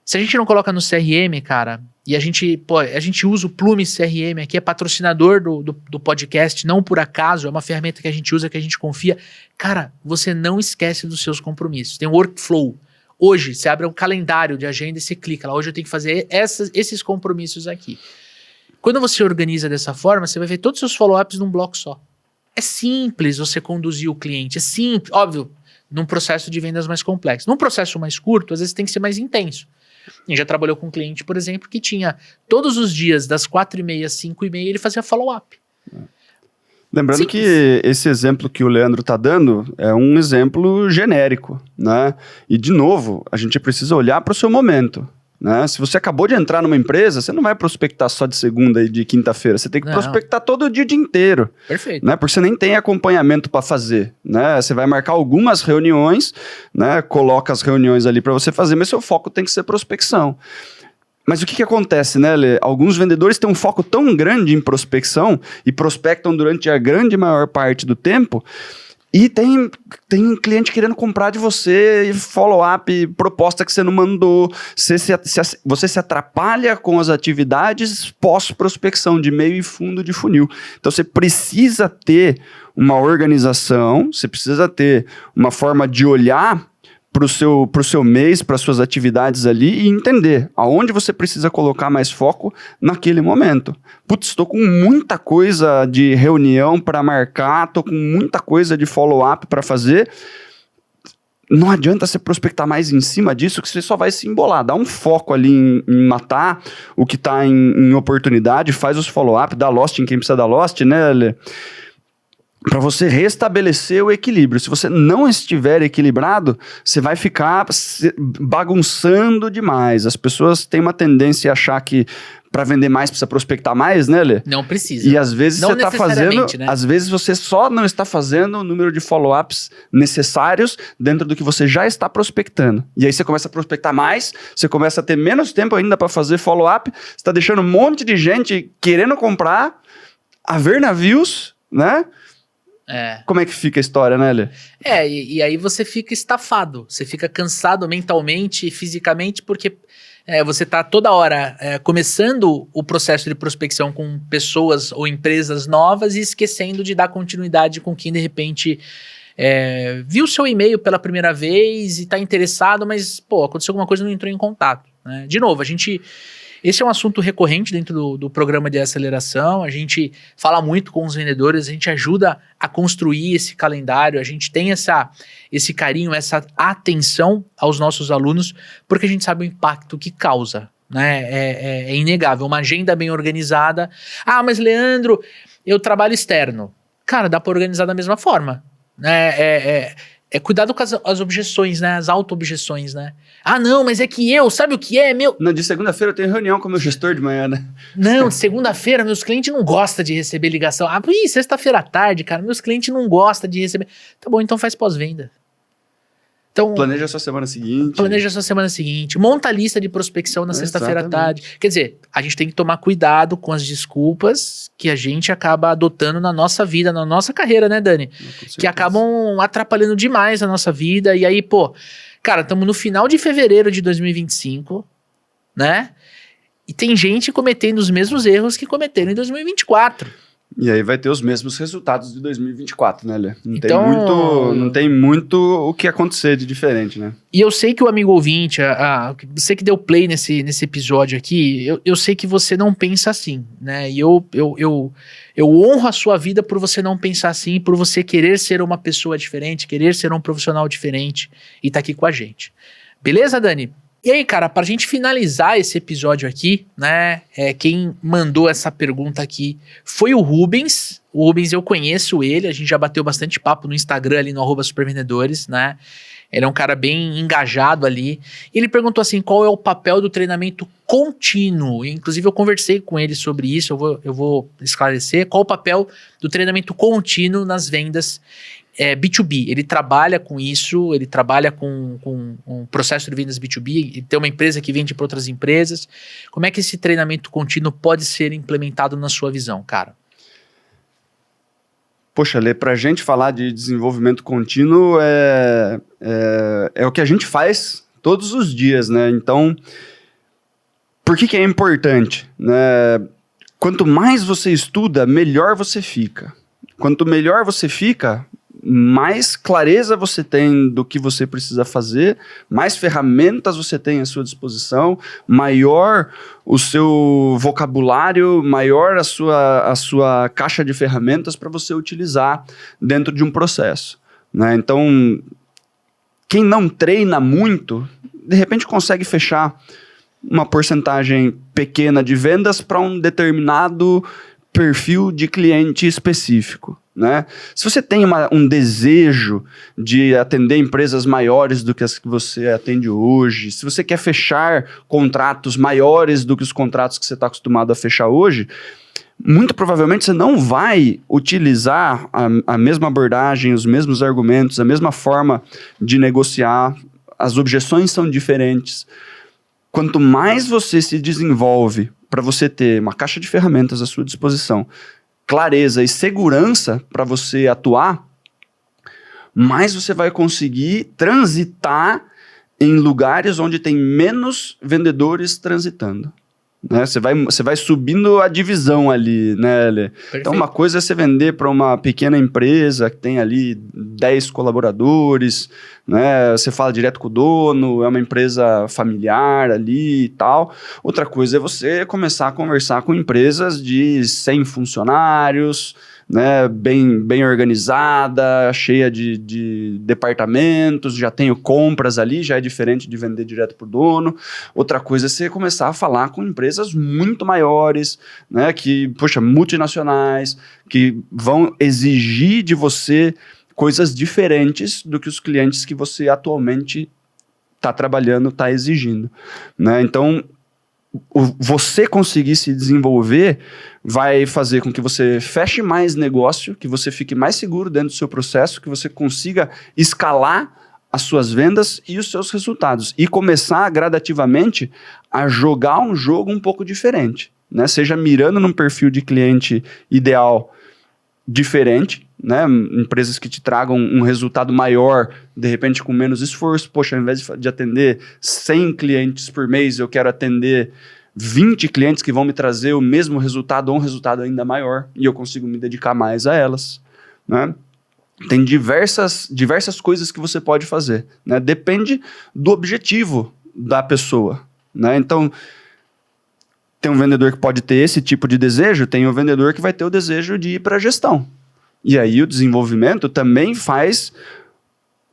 Se a gente não coloca no CRM, cara, e a gente usa o Plume CRM aqui, é patrocinador do podcast, não por acaso, é uma ferramenta que a gente usa, que a gente confia. Cara, você não esquece dos seus compromissos. Tem um workflow. Hoje, você abre um calendário de agenda e você clica lá. Hoje eu tenho que fazer esses compromissos aqui. Quando você organiza dessa forma, você vai ver todos os seus follow-ups num bloco só. É simples você conduzir o cliente. É simples, óbvio, num processo de vendas mais complexo. Num processo mais curto, às vezes tem que ser mais intenso. A gente já trabalhou com um cliente, por exemplo, que tinha todos os dias, das 4h30 às 5h30, ele fazia follow-up. Lembrando Simples. que esse exemplo que o Leandro está dando é um exemplo genérico, né? E, de novo, a gente precisa olhar para o seu momento. Né? Se você acabou de entrar numa empresa, você não vai prospectar só de segunda e de quinta-feira. Você tem que prospectar todo o dia inteiro. Perfeito. Né? Porque você nem tem acompanhamento para fazer. Né? Você vai marcar algumas reuniões, né? Coloca as reuniões ali para você fazer, mas seu foco tem que ser prospecção. Mas o que acontece, né, Lê? Alguns vendedores têm um foco tão grande em prospecção e prospectam durante a grande maior parte do tempo. E tem cliente querendo comprar de você, follow-up, proposta que você não mandou. Você se atrapalha com as atividades pós-prospecção, de meio e fundo de funil. Então, você precisa ter uma organização, você precisa ter uma forma de olhar pro seu mês, para suas atividades ali e entender aonde você precisa colocar mais foco naquele momento. Putz, estou com muita coisa de reunião para marcar, estou com muita coisa de follow-up para fazer. Não adianta você prospectar mais em cima disso, que você só vai se embolar. Dá um foco ali em matar o que está em oportunidade, faz os follow-up, dá lost em quem precisa dar lost, né, Lê? Para você restabelecer o equilíbrio. Se você não estiver equilibrado, você vai ficar bagunçando demais. As pessoas têm uma tendência a achar que para vender mais precisa prospectar mais, né, Lê? Não precisa. E às vezes não você está fazendo, né? Às vezes você só não está fazendo o número de follow-ups necessários dentro do que você já está prospectando. E aí você começa a prospectar mais, você começa a ter menos tempo ainda para fazer follow-up, você está deixando um monte de gente querendo comprar, a ver navios, né? Como é que fica a história, né, Lê? E aí você fica estafado, você fica cansado mentalmente, fisicamente, porque você está toda hora começando o processo de prospecção com pessoas ou empresas novas e esquecendo de dar continuidade com quem, de repente, viu seu e-mail pela primeira vez e está interessado, mas, aconteceu alguma coisa e não entrou em contato. Né? De novo, esse é um assunto recorrente dentro do programa de aceleração, a gente fala muito com os vendedores, a gente ajuda a construir esse calendário, a gente tem esse carinho, essa atenção aos nossos alunos, porque a gente sabe o impacto que causa, né? É inegável, uma agenda bem organizada. Ah, mas Leandro, eu trabalho externo. Cara, dá para organizar da mesma forma, né? Cuidado com as objeções, né? As auto-objeções, né? Ah, não, mas é que sabe o que é, meu... Não, de segunda-feira eu tenho reunião com o meu gestor de manhã, né? Não, de segunda-feira meus clientes não gostam de receber ligação. Ah, sexta-feira à tarde, cara, meus clientes não gostam de receber... Tá bom, então faz pós-venda. Então, planeja a sua semana seguinte. Monta a lista de prospecção na sexta-feira à tarde. Quer dizer, a gente tem que tomar cuidado com as desculpas que a gente acaba adotando na nossa vida, na nossa carreira, né, Dani? Que acabam atrapalhando demais a nossa vida. E aí, cara, estamos no final de fevereiro de 2025, né? E tem gente cometendo os mesmos erros que cometeram em 2024. E aí vai ter os mesmos resultados de 2024, né, Lê? Não tem muito o que acontecer de diferente, né? E eu sei que o amigo ouvinte, você que deu play nesse episódio aqui, eu sei que você não pensa assim, né? E eu honro a sua vida por você não pensar assim, por você querer ser uma pessoa diferente, querer ser um profissional diferente e tá aqui com a gente. Beleza, Dani? E aí, cara, pra gente finalizar esse episódio aqui, né, quem mandou essa pergunta aqui foi o Rubens. O Rubens, eu conheço ele, a gente já bateu bastante papo no Instagram ali no @supervendedores, né? Ele é um cara bem engajado ali. Ele perguntou assim, qual é o papel do treinamento contínuo? Inclusive eu conversei com ele sobre isso, eu vou esclarecer. Qual o papel do treinamento contínuo nas vendas B2B? Ele trabalha com isso, ele trabalha com um processo de vendas B2B, ele tem uma empresa que vende para outras empresas. Como é que esse treinamento contínuo pode ser implementado na sua visão, cara? Poxa, Lê, pra gente falar de desenvolvimento contínuo é o que a gente faz todos os dias, né? Então, por que é importante? Né? Quanto mais você estuda, melhor você fica. Quanto melhor você fica, mais clareza você tem do que você precisa fazer, mais ferramentas você tem à sua disposição, maior o seu vocabulário, maior a sua caixa de ferramentas para você utilizar dentro de um processo, né? Então, quem não treina muito, de repente consegue fechar uma porcentagem pequena de vendas para um determinado perfil de cliente específico, né? Se você tem um desejo de atender empresas maiores do que as que você atende hoje, se você quer fechar contratos maiores do que os contratos que você está acostumado a fechar hoje, muito provavelmente você não vai utilizar a mesma abordagem, os mesmos argumentos, a mesma forma de negociar. As objeções são diferentes. Quanto mais você se desenvolve para você ter uma caixa de ferramentas à sua disposição, clareza e segurança para você atuar, mais você vai conseguir transitar em lugares onde tem menos vendedores transitando. Né? Você vai subindo a divisão ali, né, Lê? Então, uma coisa é você vender para uma pequena empresa que tem ali 10 colaboradores, né? Você fala direto com o dono, é uma empresa familiar ali e tal. Outra coisa é você começar a conversar com empresas de 100 funcionários, né, bem organizada, cheia de departamentos, já tenho compras ali, já é diferente de vender direto para o dono. Outra coisa é você começar a falar com empresas muito maiores, né, que, poxa, multinacionais, que vão exigir de você coisas diferentes do que os clientes que você atualmente está trabalhando, está exigindo, né? Então, você conseguir se desenvolver vai fazer com que você feche mais negócio, que você fique mais seguro dentro do seu processo, que você consiga escalar as suas vendas e os seus resultados e começar gradativamente a jogar um jogo um pouco diferente, né? Seja mirando num perfil de cliente ideal diferente, né? Empresas que te tragam um resultado maior, de repente com menos esforço. Poxa, ao invés de atender 100 clientes por mês, eu quero atender 20 clientes que vão me trazer o mesmo resultado ou um resultado ainda maior, e eu consigo me dedicar mais a elas, né? Tem diversas coisas que você pode fazer, né? Depende do objetivo da pessoa, né? Então, tem um vendedor que pode ter esse tipo de desejo, tem um vendedor que vai ter o desejo de ir para a gestão. E aí o desenvolvimento também faz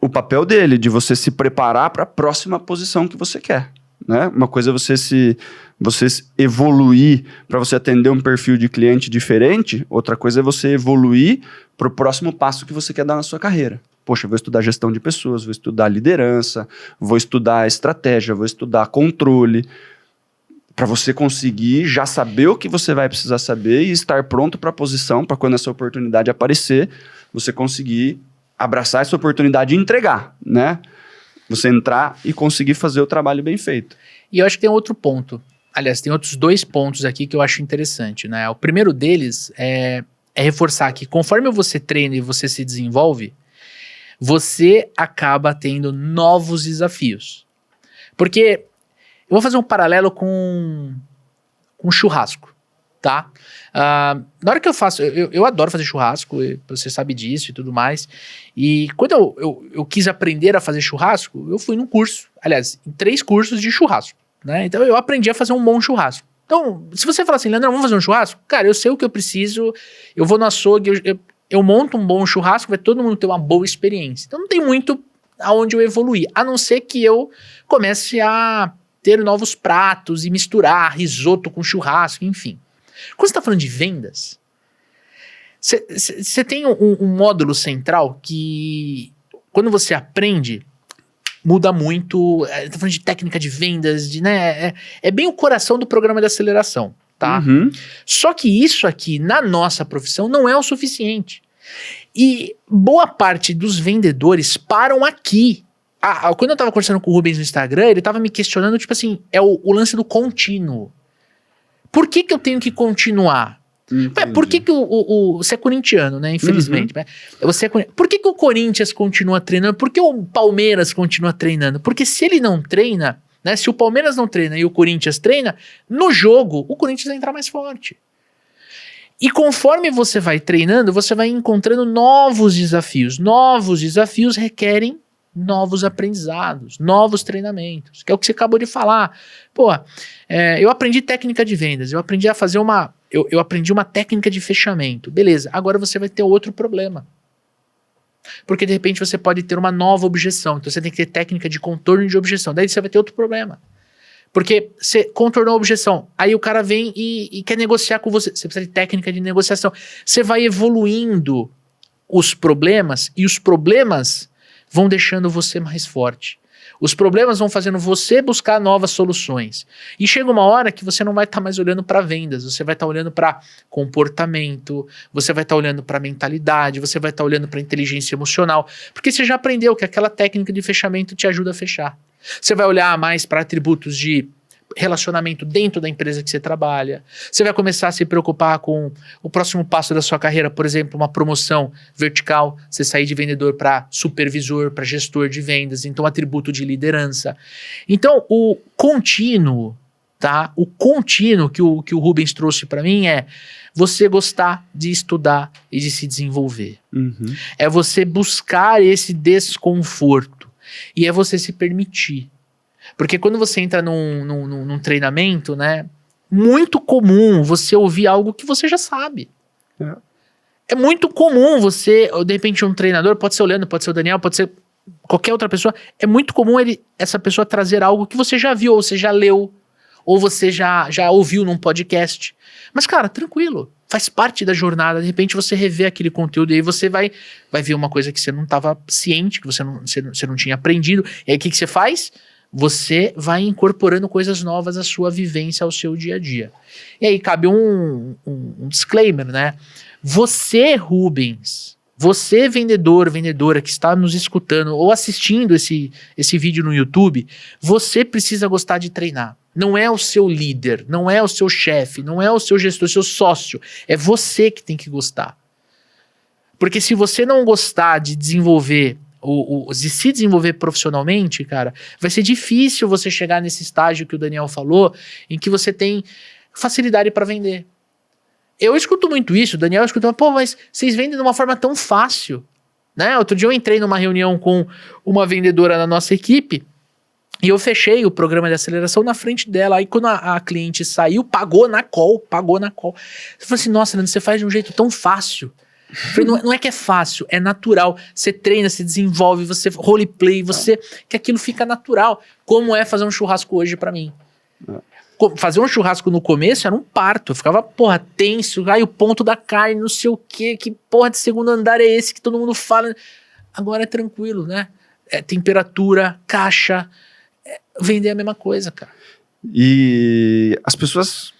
o papel dele, de você se preparar para a próxima posição que você quer, né? Uma coisa é você evoluir para você atender um perfil de cliente diferente, outra coisa é você evoluir para o próximo passo que você quer dar na sua carreira. Poxa, vou estudar gestão de pessoas, vou estudar liderança, vou estudar estratégia, vou estudar controle, para você conseguir já saber o que você vai precisar saber e estar pronto para a posição, para quando essa oportunidade aparecer, você conseguir abraçar essa oportunidade e entregar, né? Você entrar e conseguir fazer o trabalho bem feito. E eu acho que tem outro ponto. Aliás, tem outros 2 pontos aqui que eu acho interessante, né? O primeiro deles é reforçar que conforme você treina e você se desenvolve, você acaba tendo novos desafios. Porque eu vou fazer um paralelo com churrasco, tá? Na hora que eu faço, eu adoro fazer churrasco, você sabe disso e tudo mais. E quando eu quis aprender a fazer churrasco, eu fui num curso, aliás, em 3 cursos de churrasco, né? Então eu aprendi a fazer um bom churrasco. Então, se você falar assim, Leandro, vamos fazer um churrasco? Cara, eu sei o que eu preciso, eu vou no açougue, eu monto um bom churrasco, vai todo mundo ter uma boa experiência. Então não tem muito aonde eu evoluir, a não ser que eu comece a ter novos pratos e misturar risoto com churrasco, enfim. Quando você está falando de vendas, você tem um módulo central que, quando você aprende, muda muito. Está falando de técnica de vendas, né? É bem o coração do programa de aceleração, tá? Uhum. Só que isso aqui, na nossa profissão, não é o suficiente. E boa parte dos vendedores param aqui. Quando eu tava conversando com o Rubens no Instagram, ele tava me questionando, tipo assim, é o lance do contínuo. Por que eu tenho que continuar? Por que você é corintiano, né? Infelizmente. Né? Por que o Corinthians continua treinando? Por que o Palmeiras continua treinando? Porque se ele não treina, né? Se o Palmeiras não treina e o Corinthians treina, no jogo, o Corinthians vai entrar mais forte. E conforme você vai treinando, você vai encontrando novos desafios. Novos desafios requerem novos aprendizados, novos treinamentos, que é o que você acabou de falar. Pô, eu aprendi técnica de vendas, eu aprendi a fazer eu aprendi uma técnica de fechamento. Beleza, agora você vai ter outro problema. Porque de repente você pode ter uma nova objeção, então você tem que ter técnica de contorno de objeção, daí você vai ter outro problema. Porque você contornou a objeção, aí o cara vem e quer negociar com você, você precisa de técnica de negociação. Você vai evoluindo os problemas e os problemas vão deixando você mais forte. Os problemas vão fazendo você buscar novas soluções. E chega uma hora que você não vai estar mais olhando para vendas, você vai estar olhando para comportamento, você vai estar olhando para mentalidade, você vai estar olhando para inteligência emocional, porque você já aprendeu que aquela técnica de fechamento te ajuda a fechar. Você vai olhar mais para atributos de relacionamento dentro da empresa que você trabalha. Você vai começar a se preocupar com o próximo passo da sua carreira, por exemplo, uma promoção vertical, você sair de vendedor para supervisor, para gestor de vendas, então atributo de liderança. Então, o contínuo, tá? O contínuo que o Rubens trouxe para mim é você gostar de estudar e de se desenvolver. Uhum. É você buscar esse desconforto e é você se permitir. Porque quando você entra num treinamento, né, muito comum você ouvir algo que você já sabe. É muito comum você, de repente um treinador, pode ser o Leandro, pode ser o Daniel, pode ser qualquer outra pessoa, é muito comum essa pessoa trazer algo que você já viu, ou você já leu, ou você já ouviu num podcast. Mas cara, tranquilo, faz parte da jornada, de repente você revê aquele conteúdo e aí você vai ver uma coisa que você não estava ciente, que você não tinha aprendido, e aí o que você faz? Você vai incorporando coisas novas à sua vivência, ao seu dia a dia. E aí cabe um disclaimer, né? Você, Rubens, você vendedor, vendedora que está nos escutando ou assistindo esse vídeo no YouTube, você precisa gostar de treinar. Não é o seu líder, não é o seu chefe, não é o seu gestor, o seu sócio. É você que tem que gostar. Porque se você não gostar de desenvolver de se desenvolver profissionalmente, cara, vai ser difícil você chegar nesse estágio que o Daniel falou, em que você tem facilidade para vender. Eu escuto muito isso, o Daniel escuta, pô, mas vocês vendem de uma forma tão fácil, né? Outro dia eu entrei numa reunião com uma vendedora da nossa equipe e eu fechei o programa de aceleração na frente dela. Aí quando a cliente saiu, pagou na call. Eu falei assim, nossa, Leandro, você faz de um jeito tão fácil. Falei, não é que é fácil, é natural. Você treina, você desenvolve, você roleplay, que aquilo fica natural. Como é fazer um churrasco hoje pra mim? Fazer um churrasco no começo era um parto. Eu ficava, porra, tenso. Aí o ponto da carne, não sei o quê. Que porra de segundo andar é esse que todo mundo fala? Agora é tranquilo, né? É temperatura, caixa. Vender é a mesma coisa, cara. E as pessoas...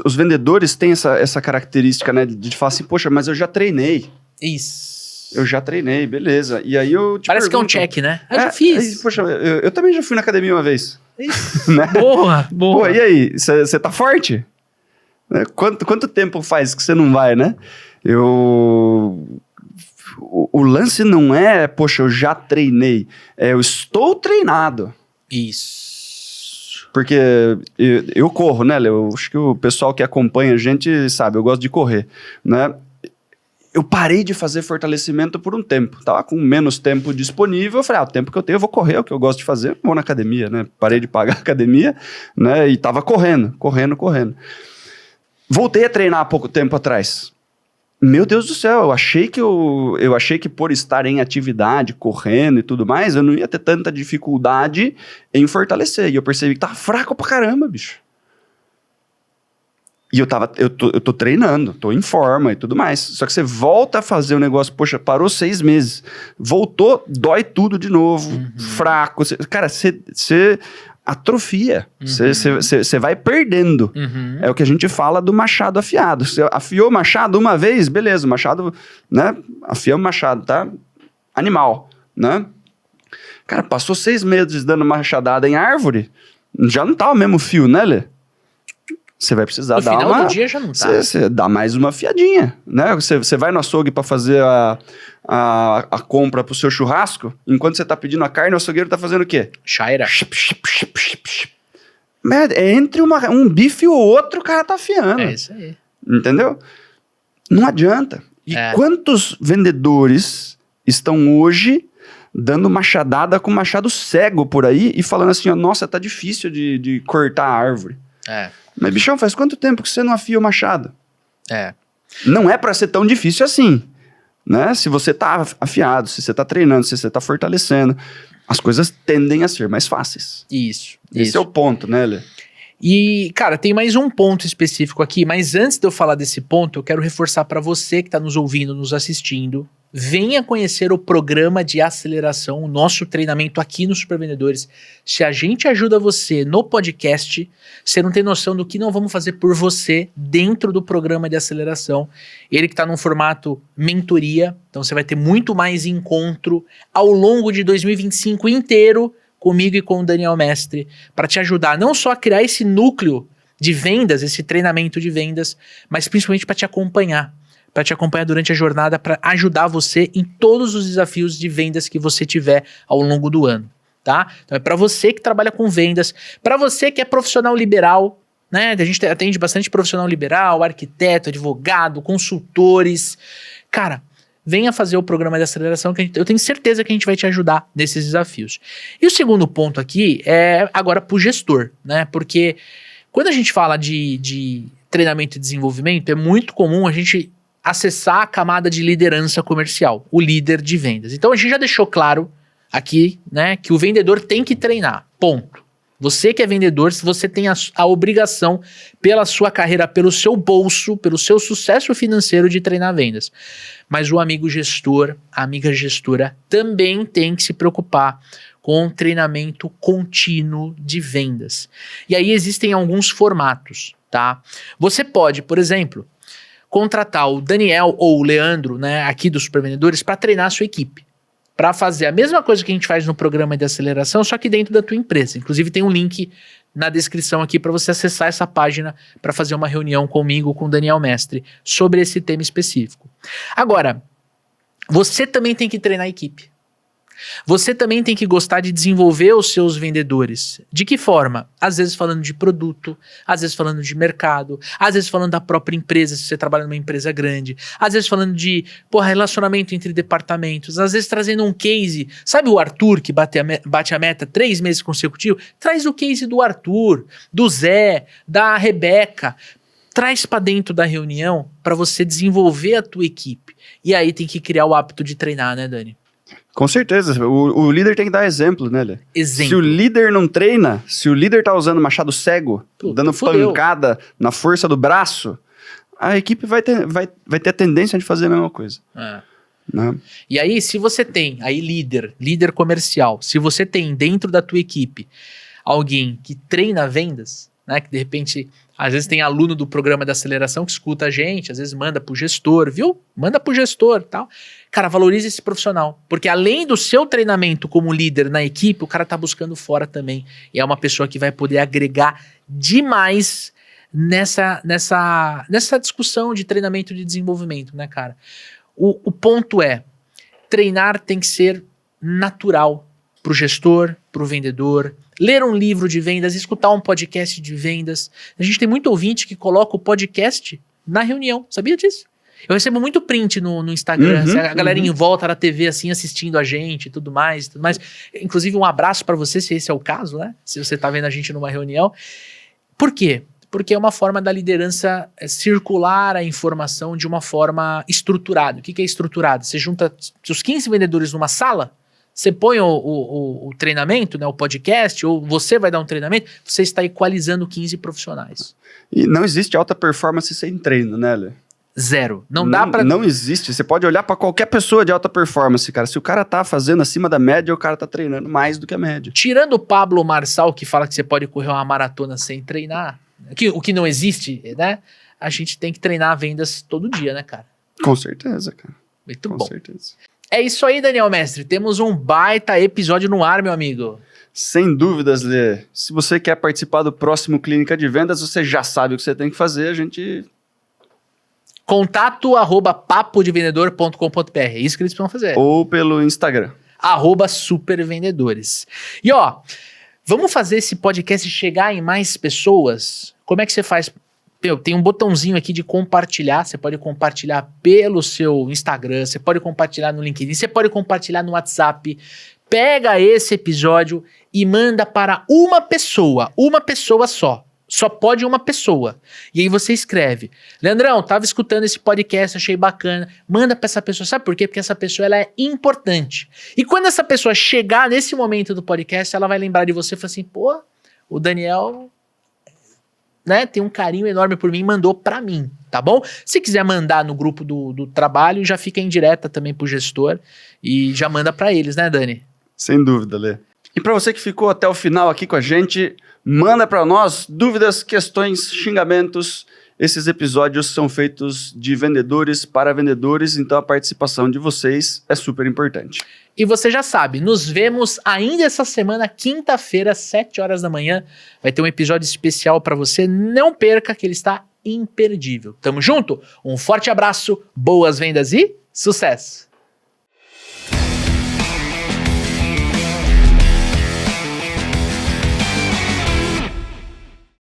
Os vendedores têm essa característica, né, de falar assim, poxa, mas eu já treinei. Isso. Eu já treinei, beleza. E aí eu te Parece pergunto, que é um check, né? Eu já fiz. Aí, poxa, eu também já fui na academia uma vez. Isso. Né? Boa. Pô, e aí, você tá forte? Né? Quanto tempo faz que você não vai, né? O lance não é, poxa, eu já treinei. Eu estou treinado. Isso. Porque eu corro, né, Léo? Eu acho que o pessoal que acompanha a gente sabe, eu gosto de correr, né? Eu parei de fazer fortalecimento por um tempo. Tava com menos tempo disponível. Eu falei, o tempo que eu tenho eu vou correr, é o que eu gosto de fazer. Vou na academia, né? Parei de pagar a academia, né? E tava correndo. Voltei a treinar há pouco tempo atrás. Meu Deus do céu, eu achei que por estar em atividade, correndo e tudo mais, eu não ia ter tanta dificuldade em fortalecer. E eu percebi que tava fraco pra caramba, bicho. E eu tô treinando, tô em forma e tudo mais. Só que você volta a fazer o negócio, poxa, parou 6 meses. Voltou, dói tudo de novo, fraco. Cara, você atrofia, você vai perdendo. É o que a gente fala do machado afiado. Você afiou o machado uma vez, beleza, o machado, né, afia o machado, tá? Animal, né? Cara, passou 6 meses dando machadada em árvore, já não tá o mesmo fio, né, Lê? Você vai precisar dar No final do dia já não tá. Você dá mais uma fiadinha, né? Você vai no açougue para fazer a compra pro seu churrasco, enquanto você tá pedindo a carne, o açougueiro tá fazendo o quê? Chaira. É entre um bife e o outro, o cara tá afiando. É isso aí. Entendeu? Não adianta. E quantos vendedores estão hoje dando machadada com machado cego por aí e falando assim, ó, nossa, tá difícil de cortar a árvore. Mas, bichão, faz quanto tempo que você não afia o machado? Não é pra ser tão difícil assim, né? Se você tá afiado, se você tá treinando, se você tá fortalecendo, as coisas tendem a ser mais fáceis. Isso. Esse é o ponto, né, Lê? E, cara, tem mais um ponto específico aqui, mas antes de eu falar desse ponto, eu quero reforçar para você que está nos ouvindo, nos assistindo, venha conhecer o programa de aceleração, o nosso treinamento aqui no Supervendedores. Se a gente ajuda você no podcast, você não tem noção do que não vamos fazer por você dentro do programa de aceleração. Ele que está num formato mentoria, então você vai ter muito mais encontro ao longo de 2025 inteiro, comigo e com o Daniel Mestre, para te ajudar não só a criar esse núcleo de vendas, esse treinamento de vendas, mas principalmente para te acompanhar durante a jornada, para ajudar você em todos os desafios de vendas que você tiver ao longo do ano, tá? Então é para você que trabalha com vendas, para você que é profissional liberal, né? A gente atende bastante profissional liberal, arquiteto, advogado, consultores. Cara, venha fazer o programa de aceleração que eu tenho certeza que a gente vai te ajudar nesses desafios. E o segundo ponto aqui é agora para o gestor, né? Porque quando a gente fala de treinamento e desenvolvimento, é muito comum a gente acessar a camada de liderança comercial, o líder de vendas. Então a gente já deixou claro aqui, né, que o vendedor tem que treinar, ponto. Você que é vendedor, se você tem a obrigação pela sua carreira, pelo seu bolso, pelo seu sucesso financeiro de treinar vendas. Mas o amigo gestor, a amiga gestora também tem que se preocupar com treinamento contínuo de vendas. E aí existem alguns formatos, tá? Você pode, por exemplo, contratar o Daniel ou o Leandro, né, aqui dos Supervendedores, para treinar a sua equipe. Para fazer a mesma coisa que a gente faz no programa de aceleração, só que dentro da tua empresa. Inclusive tem um link na descrição aqui para você acessar essa página para fazer uma reunião comigo, com o Daniel Mestre, sobre esse tema específico. Agora, você também tem que treinar a equipe. Você também tem que gostar de desenvolver os seus vendedores. De que forma? Às vezes falando de produto, às vezes falando de mercado, às vezes falando da própria empresa, se você trabalha numa empresa grande, às vezes falando de relacionamento entre departamentos, às vezes trazendo um case. Sabe o Arthur que bate a meta 3 meses consecutivos? Traz o case do Arthur, do Zé, da Rebeca. Traz para dentro da reunião para você desenvolver a tua equipe. E aí tem que criar o hábito de treinar, né, Dani? Com certeza, o líder tem que dar exemplo, né, Lê? Exemplo. Se o líder não treina, se o líder tá usando machado cego, dando pancada na força do braço, a equipe vai ter a tendência de fazer a mesma coisa. Né? E aí, se você tem, aí líder comercial, se você tem dentro da tua equipe alguém que treina vendas, né, que de repente, às vezes tem aluno do programa de aceleração que escuta a gente, às vezes manda pro gestor, viu? Manda pro gestor e tal. Cara, valorize esse profissional, porque além do seu treinamento como líder na equipe, o cara tá buscando fora também. E é uma pessoa que vai poder agregar demais nessa discussão de treinamento e de desenvolvimento, né, cara? O ponto é, treinar tem que ser natural pro gestor, pro vendedor, ler um livro de vendas, escutar um podcast de vendas. A gente tem muito ouvinte que coloca o podcast na reunião, sabia disso? Eu recebo muito print no Instagram, a galerinha em volta da TV assim, assistindo a gente e tudo mais. Inclusive um abraço para você, se esse é o caso, né? Se você tá vendo a gente numa reunião. Por quê? Porque é uma forma da liderança circular a informação de uma forma estruturada. O que é estruturado? Você junta os 15 vendedores numa sala, você põe o treinamento, né, o podcast, ou você vai dar um treinamento, você está equalizando 15 profissionais. E não existe alta performance sem treino, né, Lê? Zero. Não existe. Você pode olhar para qualquer pessoa de alta performance, cara. Se o cara tá fazendo acima da média, o cara tá treinando mais do que a média. Tirando o Pablo Marçal, que fala que você pode correr uma maratona sem treinar, o que não existe, né? A gente tem que treinar vendas todo dia, né, cara? Com certeza, cara. Muito bom. Com certeza. É isso aí, Daniel Mestre. Temos um baita episódio no ar, meu amigo. Sem dúvidas, Lê. Se você quer participar do próximo Clínica de Vendas, você já sabe o que você tem que fazer. A gente... contato@papodevendedor.com.br. É isso que eles precisam fazer. Ou pelo Instagram. @supervendedores. E ó, vamos fazer esse podcast chegar em mais pessoas? Como é que você faz? Tem um botãozinho aqui de compartilhar. Você pode compartilhar pelo seu Instagram, você pode compartilhar no LinkedIn, você pode compartilhar no WhatsApp. Pega esse episódio e manda para uma pessoa só. Só pode uma pessoa. E aí você escreve: Leandrão, tava escutando esse podcast, achei bacana. Manda para essa pessoa. Sabe por quê? Porque essa pessoa ela é importante. E quando essa pessoa chegar nesse momento do podcast, ela vai lembrar de você e falar assim: pô, o Daniel né, tem um carinho enorme por mim, mandou pra mim, tá bom? Se quiser mandar no grupo do trabalho, já fica em direta também pro gestor e já manda pra eles, né, Dani? Sem dúvida, Lê. E para você que ficou até o final aqui com a gente, manda para nós dúvidas, questões, xingamentos. Esses episódios são feitos de vendedores para vendedores, então a participação de vocês é super importante. E você já sabe, nos vemos ainda essa semana, quinta-feira, 7 horas da manhã. Vai ter um episódio especial para você. Não perca, que ele está imperdível. Tamo junto? Um forte abraço, boas vendas e sucesso!